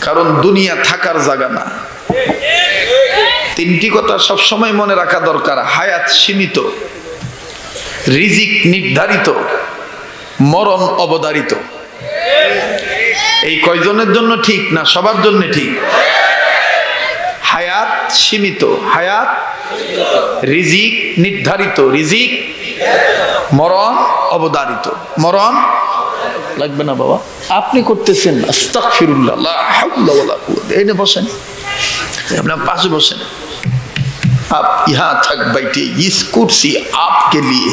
কারণ দুনিয়া থাকার জায়গা না। তিনটি কথা সবসময় মনে রাখা দরকার: হায়াত সীমিত, রিজিক নির্ধারিত, মরণ অবধারিত। এই কয়জনের জন্য ঠিক না সবার জন্য ঠিক? হায়াত সীমিত, হায়াত রিজিক নির্ধারিত, রিজিক মরণ অবধারিত। মরণ লাগবে না বাবা, আপনি করতেছেন আস্তাগফিরুল্লাহ, লা হাওলা ওয়ালা কুওয়াতা। এই নে বসেন, আপনার পাশে বসেন। आप यहाँ तक बैठे, इस कुर्सी आपके लिए,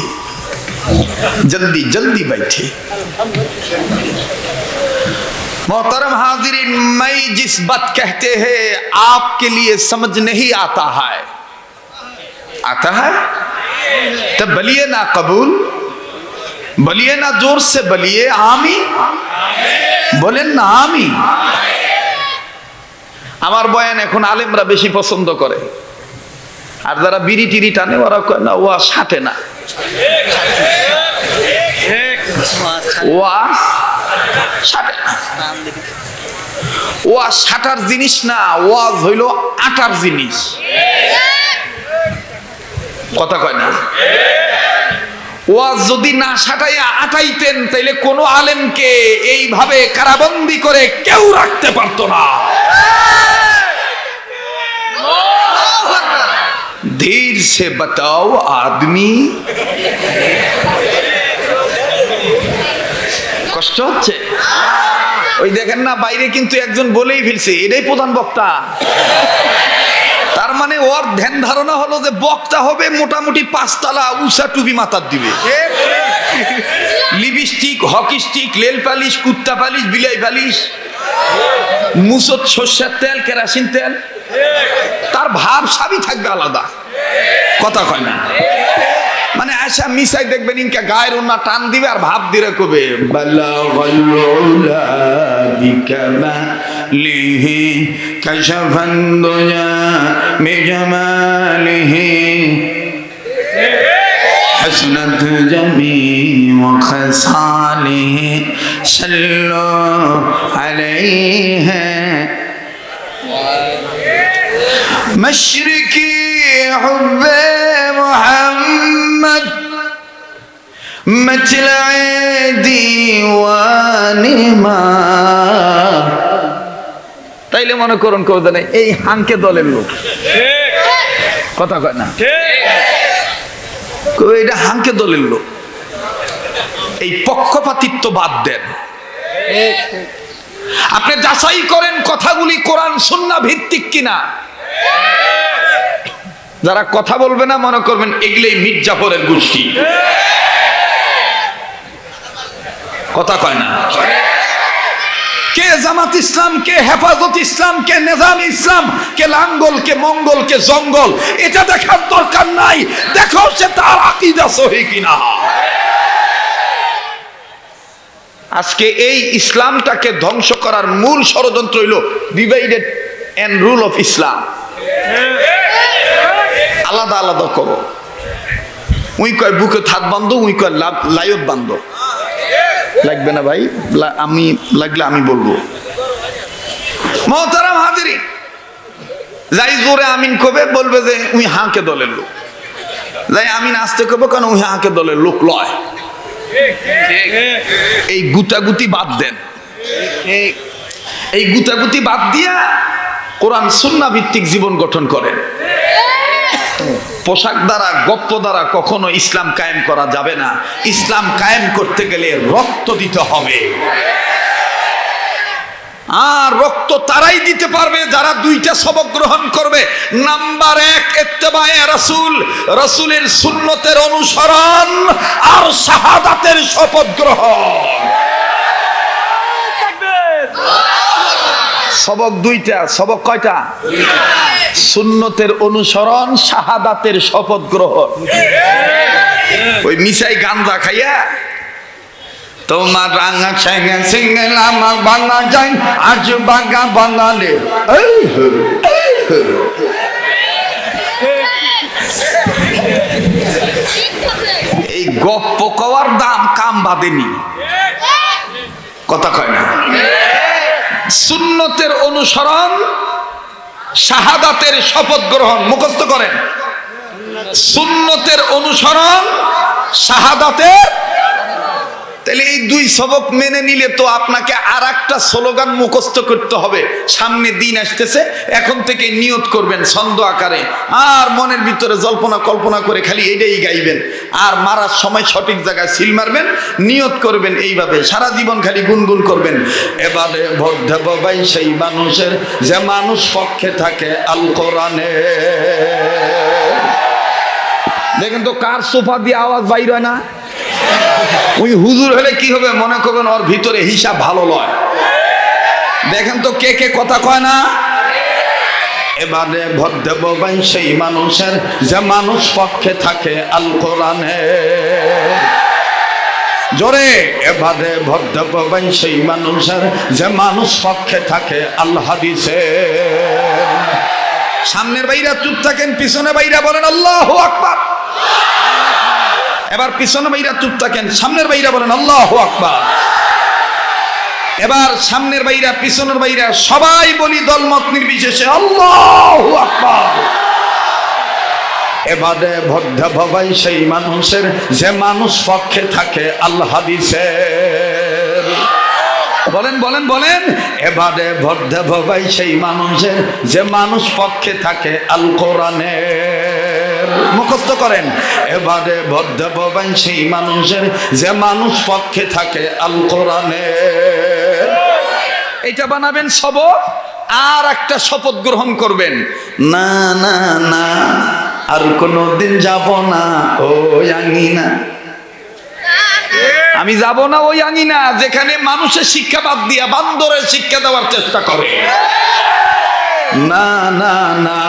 जल्दी जल्दी बैठे। मोहतरम हाजिरीन, मैं जिस बात कहते हैं आपके लिए समझ नहीं आता है, आता है तो बोलिए ना कबूल, बोलिए ना जोर से बोलिए आमीन, बोलें ना आमीन। আমার বয়ান এখন আলেমরা বেশি পছন্দ করে, আর যারা বিড়ি টিড়ি টানে ওরা কয় না ওয়াজ হাঁটে না। ওয়াজ হাঁটে না, ওয়াজ হাঁটার জিনিস না, ওয়াজ হইল আটার জিনিস। কথা কয় না? ওয়াজ যদি না সাটাইয়া আটাইতেন তাইলে কোনো আলেমকে এইভাবে কারাবন্দি করে কেউ রাখতে পারতো না। ধীর সে বাতাও আদমি। কষ্ট হচ্ছে? ওই দেখেন না বাইরে কিন্তু একজন বলেই ফেলছে এটাই প্রধান বক্তা। তার মানে ওর ধ্যান ধারণা হলো যে বক্তা হবে মোটামুটি 5 তলা উষা টুপি মাথার দিবে, লিপস্টিক, হকি স্টিক, লেল পালিশ, কুত্তা পালিশ, বিলাই পালিশ, মুসত, সর্ষের তেল, কেরাসিন তেল। তার ভাব সবই থাকবে আলাদা। কথা কয় না? মানে আশা মিসাই দেখবেন ইনকা গায়ের ওনা টান দিবে আর ভাব দিরে কবে حسنت جميع خصاله صلوا عليه مشرقي حب محمد مطلع ديوان ما। তাইলে মনে করুন কেউ জানে এই হাঙ্কে দলের লোক। কথা কয় না? এটা হাঙ্কে দলের লোক। এই পক্ষপাতিত্ব বাদ দেন, আপনি যাচাই করেন কথাগুলি কোরআন সুন্নাহ ভিত্তিক কিনা। যারা কথা বলবে না মনে করবেন এগুলোই মির্জাফরের গোষ্ঠী। কথা কয় না? কে জামাত ইসলাম, কে হেফাজত ইসলাম, কে নিজাম ইসলাম, কে লাঙ্গল, কে মঙ্গল, কে জঙ্গল, এটা দেখার দরকার নাই। দেখো সে তার আকীদা সহি কিনা। আজকে এই ইসলামটাকে ধ্বংস করার মূল ষড়যন্ত্র হইল divided and rule of Islam. আলাদা আলাদা করো। উই কয় বুকে থাক বান্ধব, উই কয় লাইয়ত বান্ধব। লাগবে না ভাই, আমি লাগলে আমি বলবো। মুহতারাম হাজিরিন, যাই জোরে আমিন কবে বলবে যে উই হাঁকে দলের লোক, যাই আমিন আসতে কবে কেন উই হাঁকে দলের লোক লয়। এই গুতাগুতি বাদ দেন, এই গুতাগুতি বাদ দিয়া কোরআন সুন্নাহ ভিত্তিক জীবন গঠন করেন। পোশাক দ্বারা, গপ্প দ্বারা কখনো ইসলাম কায়েম করা যাবে না। ইসলাম কায়েম করতে গেলে রক্ত দিতে হবে। আর রক্ত তারাই দিতে পারবে যারা দুইটা সবক গ্রহণ করবে। নাম্বার 1 ইত্তেবায়ে রাসূল, রাসূলের সুন্নতের অনুসরণ আর শাহাদাতের শপথ গ্রহণ। সবক দুইটা। সবক কয়টা? সুন্নতের অনুসরণ, শাহাদাতের শপথ গ্রহণ। ওই মিসাই গাঞ্জা খাইয়া তোমার রাঙা ছেঙ্গে সিঙ্গেল আমার বাংলা যাই আজ বাঙ্গা বাঙালি। এই গপ্প কওয়ার দাম কাম বাঁধেনি। কথা কয় না? সুন্নতের অনুসরণ, শাহাদাতের শপথ গ্রহণ। মুখস্থ করেন, সুন্নতের অনুসরণ, শাহাদাতের। তাহলে এই দুই সবক মেনে নিলে তো আপনাকে আর একটা স্লোগান মুখস্থ করতে হবে। সামনে দিন আসতেছে, এখন থেকে নিয়ত করবেন ছন্দ আকারে, আর মনের ভিতরে জল্পনা কল্পনা করে খালি এটাই গাইবেন, আর মারার সময় সঠিক জায়গায় সিল মারবেন, নিয়ত করবেন এইভাবে, সারা জীবন খালি গুনগুন করবেন। এবারে ভোট দেব ভাই সেই মানুষের যে মানুষ পক্ষে থাকে আল কোরআনে। দেখেন তো কার সোফা দিয়ে আওয়াজ বাইর হয় না? ওই হুজুর হলে কি হবে, মনে করবেন ওর ভিতরে হিসাব ভালো লয়। দেখেন তো কে কে কথা কয় না। এবারে ভোট দেব ভাই সেই মানুষের যে মানুষ পক্ষে থাকে আল কোরআনে। জোরে, এবারে ভোট দেব ভাই সেই মানুষের যে মানুষ পক্ষে থাকে আল হাদিসে। সামনের বাইরা চুপ থাকেন, পিছনে বাইরা বলেন আল্লাহু আকবার। এবার পিছনে বাইরা চুপ থাকেন, সামনের বাইরা বলেন আল্লাহু আকবার। এবার সামনের বাইরা পিছনের বাইরা সবাই বলি দলমত নির্বিশেষে আল্লাহু আকবার। এবারে ভোট দেব ভাই সেই মানুষের যে মানুষ পক্ষে থাকে আল হাদিসের। বলেন বলেন বলেন। এবারে ভোট দেব ভাই সেই মানুষের যে মানুষ পক্ষে থাকে আল কোরআনের। মুখস্থ করেন, এবারে ভোট দেব ভাই সেই মানুষের যে মানুষ পক্ষে থাকে আল কোরআনের। এটা বানাবেন সবক, আর একটা শপথ গ্রহণ করবেন, না না না আর কোনদিন যাব না ওই আঙিনা। আমি যাব না ওই আঙিনা যেখানে মানুষের শিক্ষা বাদ দিয়া বান্দরের শিক্ষা দেওয়ার চেষ্টা করে। না না না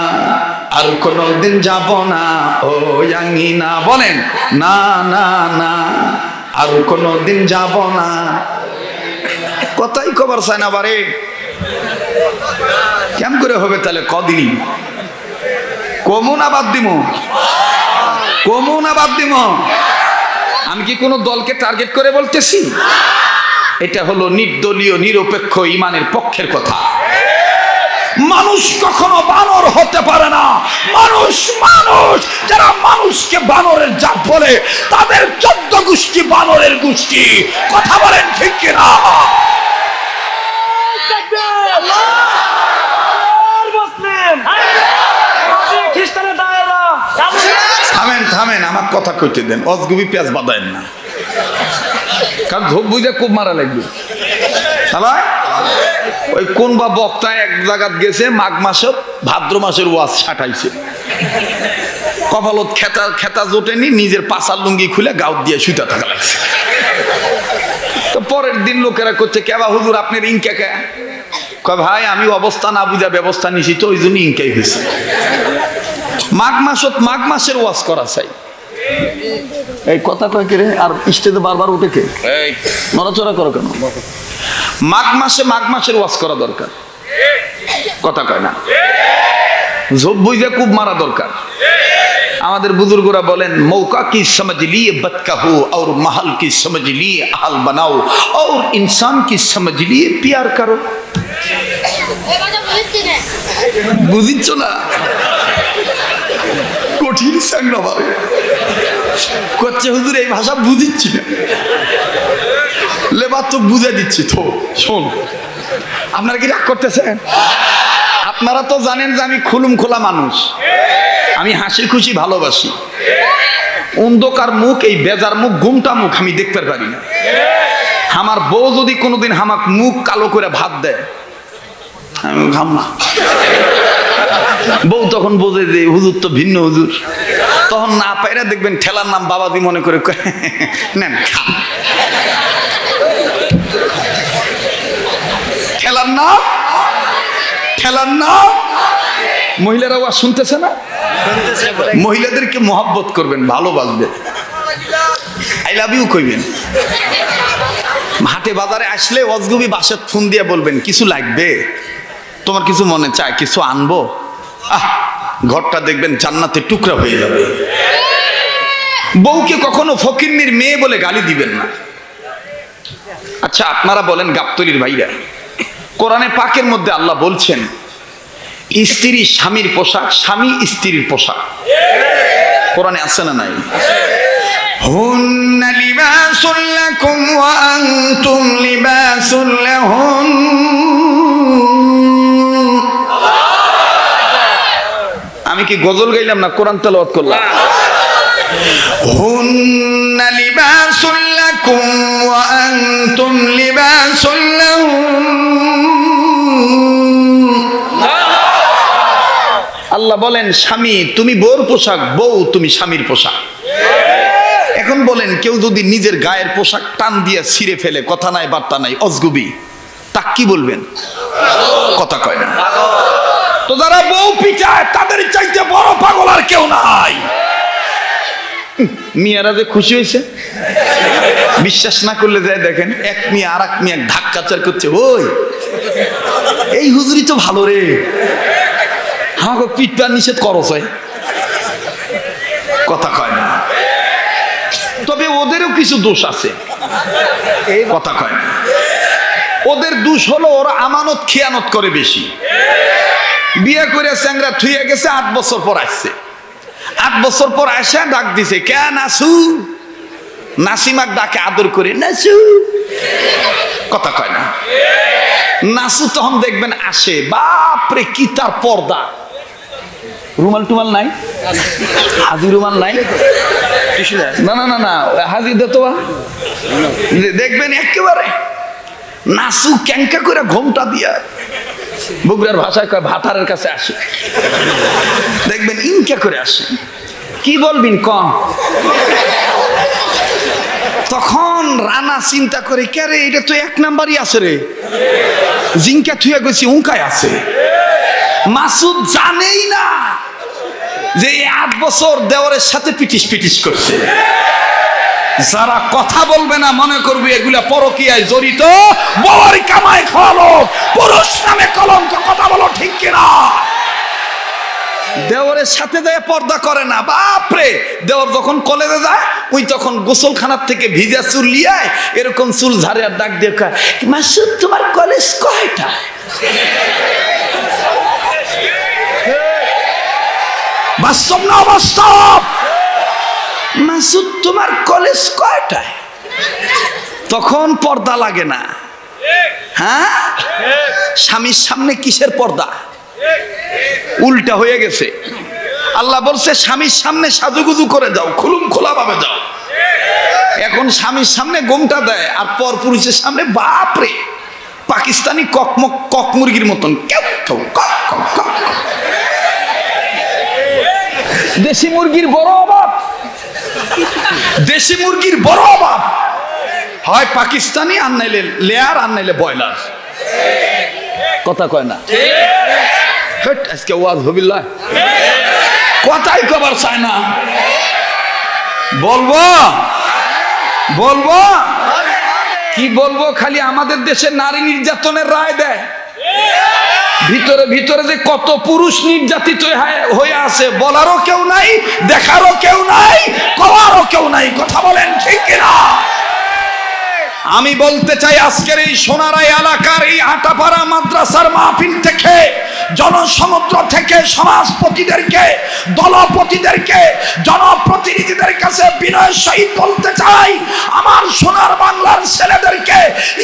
আর কোনদিন যাব না ওই আঙিনা। বলেন, না না না আর কোনদিন যাব না। কথাই খবর চায় না বারে, কেমন করে হবে তাহলে? কদিনই কমু না বাদ দিমু, কমু না বাদ দিমু। আমি কি কোনো দলকে টার্গেট করে বলতেছি? এটা হলো নির্দলীয় নিরপেক্ষ ইমানের পক্ষের কথা। মানুষ কখনো বানর হতে পারে না। মানুষ মানুষ যারা মানুষকে বানরের জাত বলে তাদের 14 গোষ্ঠী বানরের গোষ্ঠী। কথা বলেন ঠিক কিনা? থামেন থামেন, আমার কথা কইতে দেন, অজগুবি পেঁয়াজ বাঁধায়েন না, কারণ ধোপ বুঝে খুব মারা লাগবে। ওই কোন বা বক্তা এক জায়গাত গেছে, মাঘ মাসে ভাদ্র মাসের ওয়াজ ছাটাইছে, কপালত খেতা খেতা জোটেনি, নিজের পাশার লুঙ্গি খুলে গাউত দিয়ে শুতে থাকা লাগছে। তো পরের দিন লোকেরা করছে, কেবা হুজুর আপনার ইনকা কে? কয় ভাই আমি অবস্থা না বুঝা ব্যবস্থা নিছি, তো ওই জন্য ইনকাই হয়েছে। মাঘ মাসের ওয়াজ করা চাই। এই কথা কয় কে রে? আর স্টেজে বারবার উঠে কে? নড়াচড়া করো কেন? মাঘ মাসের ওয়াজ করা দরকার। কথা কয় না, ঝোপ বুঝে খুব মারা দরকার। আমাদের বুজুর্গরা বলেন, মৌকা কি সমঝ লিয়ে বদকা হো और महल की समझ लिए आहल बनाओ और इंसान की समझ लिए प्यार करो। বুঝিচ্ছ না? কঠিন সংগ্রাম করছে হুজুর, এই ভাষা বুঝিচ্ছি না, লেবার তো বুঝে দিচ্ছি। তো শোন, আপনারা কি রাগ করতেছেন? আপনারা তো জানেন যে আমি খুলুম খোলা মানুষ, আমি হাসি খুশি ভালোবাসি। অন্ধকার মুখ, এই বেজার মুখ, ঘুমটা মুখ আমি দেখতে পারি না। আমার বউ যদি কোনোদিন আমাকে মুখ কালো করে ভাত দেয়, আমি খাম না। বউ তখন বোঝে যে হুজুর তো ভিন্ন হুজুর, তখন না পাইরা দেখবেন ঠেলার নাম বাবাজি মনে করে নেন খা। ঠেলার নাম মহিলারা ওয়া শুনতেছে না? মহিলাদেরকে মহব্বত করবেন, ভালোবাসবে, আই লাভ ইউ কইবেন। হাটে বাজারে আসলে অজগুবি বাসার ফোন দিয়ে বলবেন, কিছু লাগবে তোমার, কিছু মনে চায়, কিছু আনবো? ঘরটা দেখবেন জান্নাতের টুকরা হয়ে যাবে। বউকে কখনো ফকিন্নির মেয়ে বলে গালি দিবেন না। আচ্ছা আপনারা বলেন, গাবতলির ভাইরা, কোরআনে পাকের মধ্যে আল্লাহ বলছেন স্ত্রী স্বামীর পোশাক, স্বামী স্ত্রীর পোশাক। কোরআনে আছে না নাই? হুন্না লিবাসুল লাকুম ওয়া আনতুম লিবাসুল লাহুন। আমি কি গজল গাইলাম না কোরআন তেলাওয়াত করলাম? হুন্না লিবাসুল লাকুম ওয়া আনতুম লিবাসুল লাহুন। আল্লাহ বলেন স্বামী তুমি বউর পোশাক, বউ তুমি স্বামীর পোশাক। এখন বলেন কেউ যদি নিজের গায়ের পোশাক টান দিয়ে ছিঁড়ে ফেলে, কথা নাই বার্তা নাই, অজগুবি, তা কি বলবেন? কথা কয় না। তো যারা বউ পিটায় তাদের চাইতে বড় পাগল আর কেউ নাই। মিয়ারা যে খুশি হয়েছে, বিশ্বাস না করলে যায় দেখেন, এক মিয়া আর এক মিয়া ধাক্কাচার করছে, ওই এই হুজুরি তো ভালো রে, আমাকে পিটটা নিষেধ করো। কথা কয় না। তবে ওদেরও কিছু দোষ আছে, কথা কয় না। ওদের দোষ হলো ওরা আমানত খেয়ানত করে বেশি। বিয়ে করে চ্যাংরা থুয়ে গেছে, 8 বছর পর আসছে। 8 বছর পর আসে ডাক দিছে, কে নাসু? নাসিমাক ডাকে আদর করে, নাসু। কথা কয় না। নাসু তখন দেখবেন আসে, বাপরে কি তার পর্দা। রুমাল টুমাল নাই, হাজি রুমাল নাই, না না না না হাজি দে তো। দেখবেন একেবারে নাসু ক্যাঙ্কা করে ঘোমটা দিয়া, বগুড়ার ভাষায় কয় ভাতারের কাছে আসে, দেখবেন ইনকা করে আসে। কি বলবেন কম? তখন রানা চিন্তা করে, কে রে এটা তো 1 নাম্বারই আছে রে, জিঙ্কা থুয়া গেছি উঙ্কায় আছে। মাসুদ জানেই না যে এই 8 বছর দেওয়ারের সাথে পিটিস পিটিস করছে। যারা কথা বলবে না মনে করবে এগুলা পরকীয়ায় জড়িত, বউর কামাই খাওয়ালো, পুরুষ নামে কলঙ্ক। কথা বলো ঠিক কিনা? দেওরের সাথে যায় পর্দা করে না। বাপরে, দেওর যখন কলেজে যায় ওই তখন গোসলখানার থেকে ভিজা চুল লিয়ে এরকম চুল ঝাড়ে আর ডাক দিয়ে কয়, মাসুদ তোমার কলেজ কয়টা? বাস্তব না অবাস্তব? মাসুদ তোমার কলেজ কয়টায়? তখন পর্দা লাগে না। হ্যাঁ, স্বামীর সামনে কিসের পর্দা? উল্টা হয়ে গেছে। আল্লাহ বলছে স্বামীর সামনে সাজুগুজু করে যাও, খুলুম খোলা ভাবে যাও। এখন স্বামীর সামনে গোমটা দেয় আর পর পুরুষের সামনে বাপরে পাকিস্তানি কক মুরগির মতন কেউ কেউ কক কক কক। দেশি মুরগির বড় অভাব, দেশি মুরগির বড় অভাব। হয় পাকিস্তানি আর নাইলে লেয়ার আর নাইলে ব্রয়লার। কথা কয় না? আজকে ওয়াজ হবিল্লাহ কথাই কবার চায় না। বলবো বলবো কি বলবো? খালি আমাদের দেশে নারী নির্যাতনের রায় দেয়, ভিতরে ভিতরে যে কত পুরুষ নির্যাতিত হয়ে আছে বলারও কেউ নাই, দেখারও কেউ নাই, করারও কেউ নাই। কথা বলেন ঠিক কিনা? আমি বলতে চাই আজকের এই সোনারাই এলাকার এই আটাপাড়া মাদ্রাসার মাহফিল থেকে, জনসমুদ্র থেকে সমাজপতিদেরকে, দলপতিদেরকে, জনপ্রতিনিধিদের কাছে বিনয়ের সহিত বলতে চাই, আমার সোনার বাংলার ছেলেদেরকে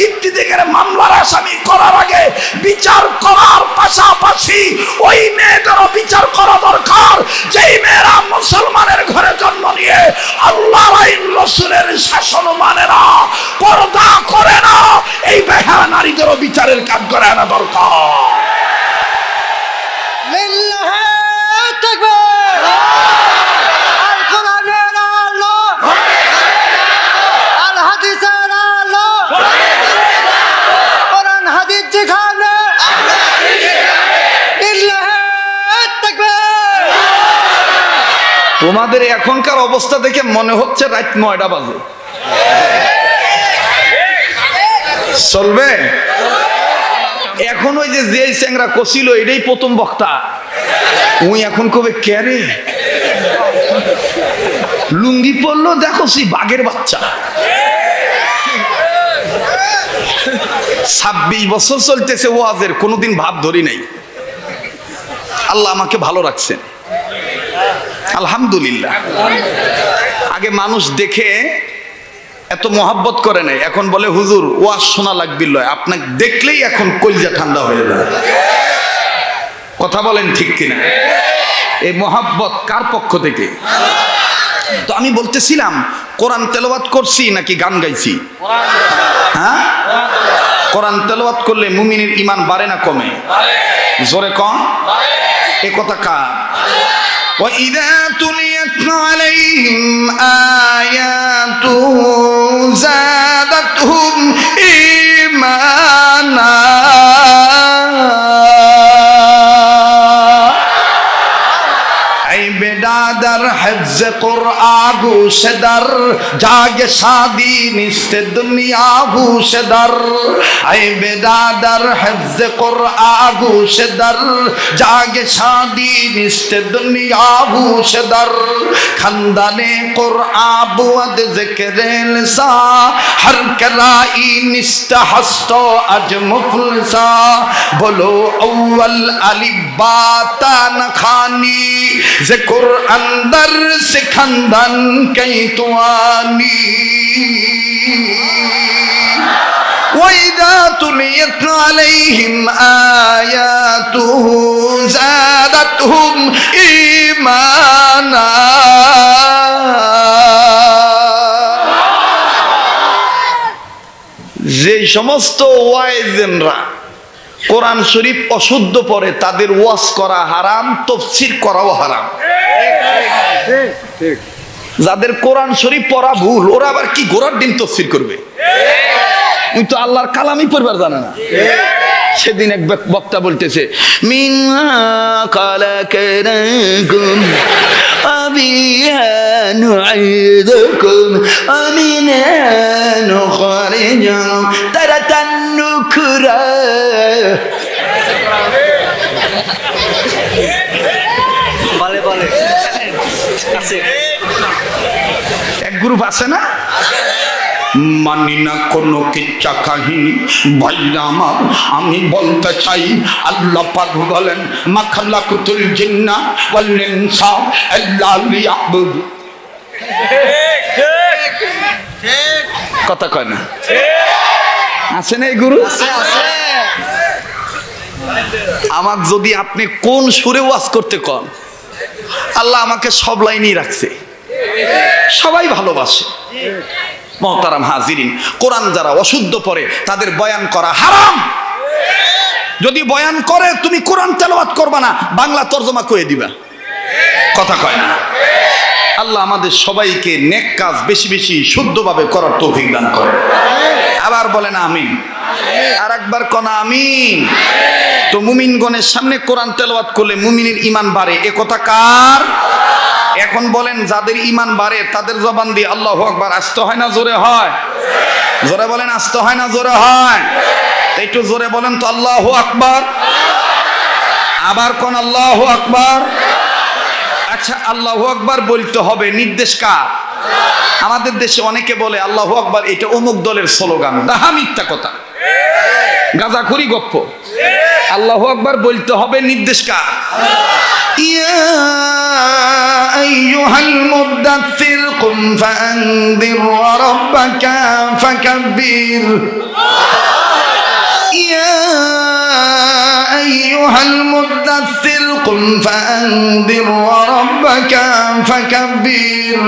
ইফতিজিংয়ের মামলার আসামি করার আগে বিচার করার পাশাপাশি ওই মেয়েদেরও বিচার করা দরকার যেই মেয়েরা মুসলমানের ঘরে জন্ম নিয়ে আল্লাহর আইন রাসূলের শাসন মানে না, পর্দা করে না। এই বেহায়া নারীদেরও বিচারের কাজ করে আনা দরকার। তোমাদের এখনকার অবস্থা দেখে মনে হচ্ছে রাত 9টা বাজে। চলবে? এখন ওই যে চ্যাংরা কষিল এটাই প্রথম বক্তা, ওই এখন কবে কে রে লুঙ্গি পরলো, দেখো সে বাঘের বাচ্চা। 26 বছর চলতেছে ওয়াজের, কোনোদিন ভাব ধরি নাই। আল্লাহ আমাকে ভালো রাখছেন, আলহামদুলিল্লাহ। আগে মানুষ দেখে এত মহাব্বত করে নাই, এখন বলে হুজুর ওয়াজ শোনা লাগবে লয়, আপনাকে দেখলেই এখন কলজা ঠান্ডা হয়ে যায়। কথা বলেন ঠিক কিনা? এই মহাব্বত কার পক্ষ থেকে? তো আমি বলতেছিলাম কোরআন তেলাওয়াত করছি নাকি গান গাইছি? হ্যাঁ, কোরআন তেলাওয়াত করলে মুমিনের ঈমান বাড়ে না কমে? জোরে কম। এ কথা কার? وَإِذَا تُلِيَتْ عَلَيْهِمْ آيَاتُهُ زَادَتْهُمْ إِيمَانًا बेदादर हिफ्ज़ कुरआन गूशदर जागे शादी निस्ते दुनिया गूशदर ऐ बेदादर हिफ्ज़ कुरआन गूशदर जागे शादी निस्ते दुनिया गूशदर खंदाने कुरआन बुअद ज़िक्र लिसा हर कराई निस्ते हस्तो अज मुफलिसा बोलो अव्वल अलिफ बा ता न खानी ज़िक्र अंदर सिखंदन कई तुआनी वइदा तुलियत अलैहिम आयातुहु ज़ादतहुम ईमाना। যে সমস্ত ওয়াইজেনরা কোরআন শরীফ অশুদ্ধ পড়ে তাদের ওয়াজ করা হারাম, তাফসীর করাও হারাম। যাদের কোরআন শরীফ পড়া ভুল, ওরা আবার কি গোড়ার দিন তাফসীর করবে? উনি তো আল্লাহর কালামই পড়বার জানে না। সেদিন এক বক্তা বলতেছে মিন্না খালাকানাকুম আবিহা নুঈদুকুম আমিনা নুখরিজুকুম তারাতান নুকরা। বলে বলে আছে এক গ্রুপ আছে না, মানি না কোনো কিচ্ছা কাহিনী। ভাইরা আমার, আমি বলতে চাই আল্লাহ পাক বলেন মা খালাকুতুল জিন্না ওয়াল ইনসা ইল্লা লিয়াবুদু। কথা কয় না? আছে না এই গুরু? আমার যদি আপনি কোন সুরে ওয়াজ করতে কন, আল্লাহ আমাকে সব লাইনেই রাখছে, সবাই ভালোবাসে। মুহতারাম হাজিরিন, কোরআন যারা অশুদ্ধ পড়ে তাদের বয়ান করা হারাম। যদি বয়ান করে তুমি কোরআন তেলাওয়াত করবা না, বাংলা তরজমা করে দিবা। কথা কয় না? আল্লাহ আমাদের সবাইকে নেক কাজ বেশি বেশি শুদ্ধভাবে করার তৌফিক দান করে। আবার বলেন আমিন। আর একবার কোন আমিন। তো মুমিনগণের সামনে কোরআন তেলাওয়াত করলে মুমিনের ঈমান বাড়ে, এ কথা কার? এখন বলেন যাদের ঈমান বাড়ে তাদের জবান দিয়ে আল্লাহু আকবার আসতে হয় না জোরে হয়? জোরে বলেন আসতে হয় না জোরে হয়? একটু জোরে বলেন তো আল্লাহু আকবার। আবার কোন আল্লাহু আকবার। আচ্ছা, আল্লাহু আকবার বলতে হবে, নির্দেশ কার? আমাদের দেশে অনেকে বলে আল্লাহু আকবার এটা অমুক দলের স্লোগান। দাহা মিথ্যা কথা, গাঁজাখুরি গপ্প। আল্লাহু আকবার বলতে হবে, নির্দেশ কার? ইয়া আইয়ুহাল মুদাথথির কুম ফাআনদির ওয়া রাব্বাকা ফাকাব্বির। ইয়া আইয়ুহাল মুদাথথির কুম ফাআনদির ওয়া রাব্বাকা ফাকাব্বির।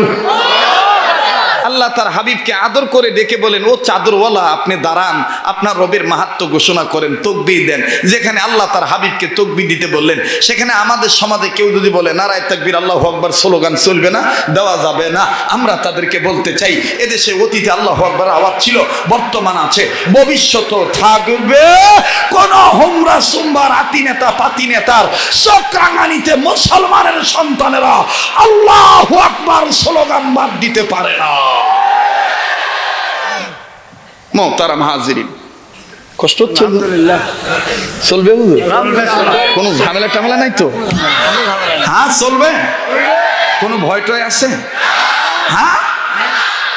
আল্লাহ তার হাবিবকে আদর করে ডেকে বলেন, ও চাদরওয়ালা আপনি দাঁড়ান, আপনার রবের মাহাত্ম্য ঘোষণা করেন, তাকবীর দেন। যেখানে আল্লাহ তার হাবিবকে তাকবীর দিতে বললেন, সেখানে আমাদের সমাজে কেউ যদি বলে নারায়ে তাকবীর আল্লাহু আকবার স্লোগান চলবে না, দেওয়া যাবে না। আমরা তাদেরকে বলতে চাই, এদেশে অতীতে আল্লাহু আকবার আওয়াজ ছিল, বর্তমান আছে, ভবিষ্যতেও থাকবে। কোন হোমরা সুম্বা রাতি নেতা পাতি নেতার চক্রাঙ্গানিতে মুসলমানের সন্তানেরা আল্লাহু আকবার স্লোগান বাদ দিতে পারে না। মুহতারাম হাজিরিন, কষ্ট হচ্ছে? চলবে হুজুর? কোনো ঝামেলা টামেলা নাই তো? হ্যাঁ চলবে। কোনো ভয় টয় আছে? হ্যাঁ,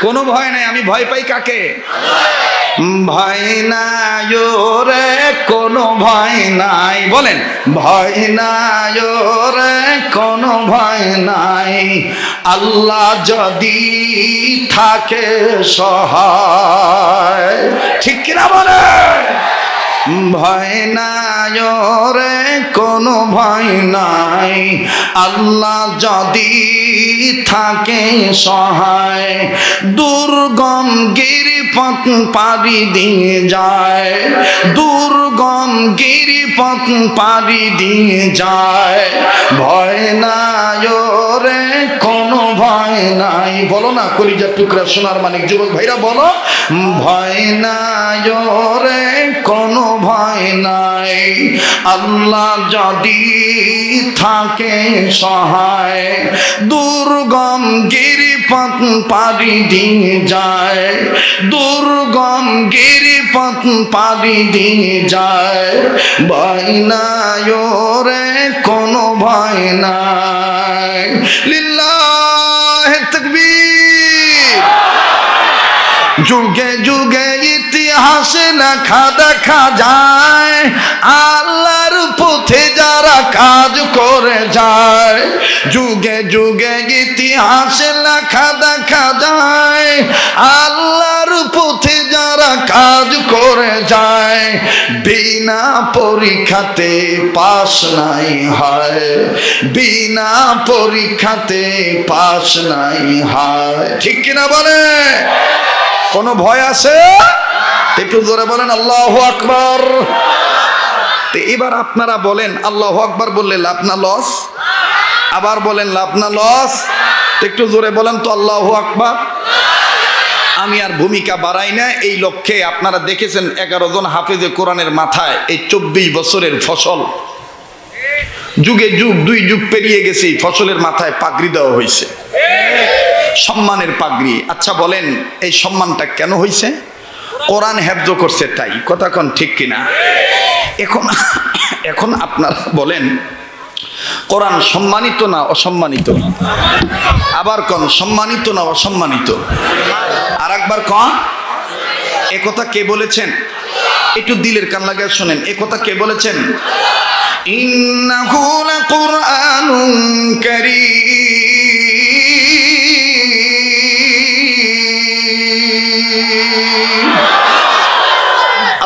কোনো ভয় নাই। আমি ভয় পাই কাকে? ভয় নাই রে কোনো ভয় নাই, বলেন ভয় নাই রে কোনো ভয় নাই, আল্লাহ যদি থাকে সহায়। ঠিক কিনা বলে? ভয় নাই রে কোনো ভয় নাই, আল্লাহ যদি থাকে সহায়, দুর্গম গিরিপথ পাড়ি দিয়ে যায়, দুর্গম গিরিপথ পাড়ি দিয়ে যায়, ভয় নাই রে কোনো ভয় নাই। বলো না কলিজার টুকরা সোনার মানিক যুবক ভাইরা বলো, ভয় নাই রে কোনো ভয় নাই, আল্লাহ যদি থাকে সহায়, দুর্গম গিরিপথ পাড়ি দিয়ে যায়, দুর্গম গিরিপথ পাড়ি দিয়ে যায়, ভয় নাই রে কোনো ভয় নাই। লিল্লাহে তাকবীর। যুগে যুগে ইতিহাসে লেখা দেখা যায়, আল্লাহর পথে যারা কাজ করে যায়, যুগে যুগে ইতিহাসে লেখা দেখা যায়, আল্লাহর পথে যারা কাজ করে যায়, বিনা পরীক্ষাতে পাস নাই হয়, বিনা পরীক্ষাতে পাস নাই হয়। ঠিক কিনা বলে? কোনো ভয় আছে? একটু জোরে বলেন আল্লাহু আকবার। তো এবার আপনারা বলেন আল্লাহু আকবার বললে লাভ না লস? আবার বলেন লাভ না লস? একটু জোরে বলেন তো আল্লাহু আকবার। আমি আর ভূমিকা বাড়াই না, এই লক্ষ্যে আপনারা দেখেছেন 11 জন হাফেজে কোরআনের মাথায় এই 24 বছরের ফসল, যুগে যুগ 2 যুগ পেরিয়ে গেছে, ফসলের মাথায় পাগড়ি দেওয়া হয়েছে, সম্মানের পাগড়ি। আচ্ছা বলেন এই সম্মানটা কেন হয়েছে? কোরআন হেফজ করছে তাই। কথা কোন ঠিক কিনা? এখন আপনারা বলেন কোরআন সম্মানিত না অসম্মানিত? আবার কোন সম্মানিত না অসম্মানিত? আর একবার কোন একথা কে বলেছেন? একটু দিলের কান লাগায় শোনেন, একথা কে বলেছেন? ইন্নাহু লাকুরআনুন কারীম।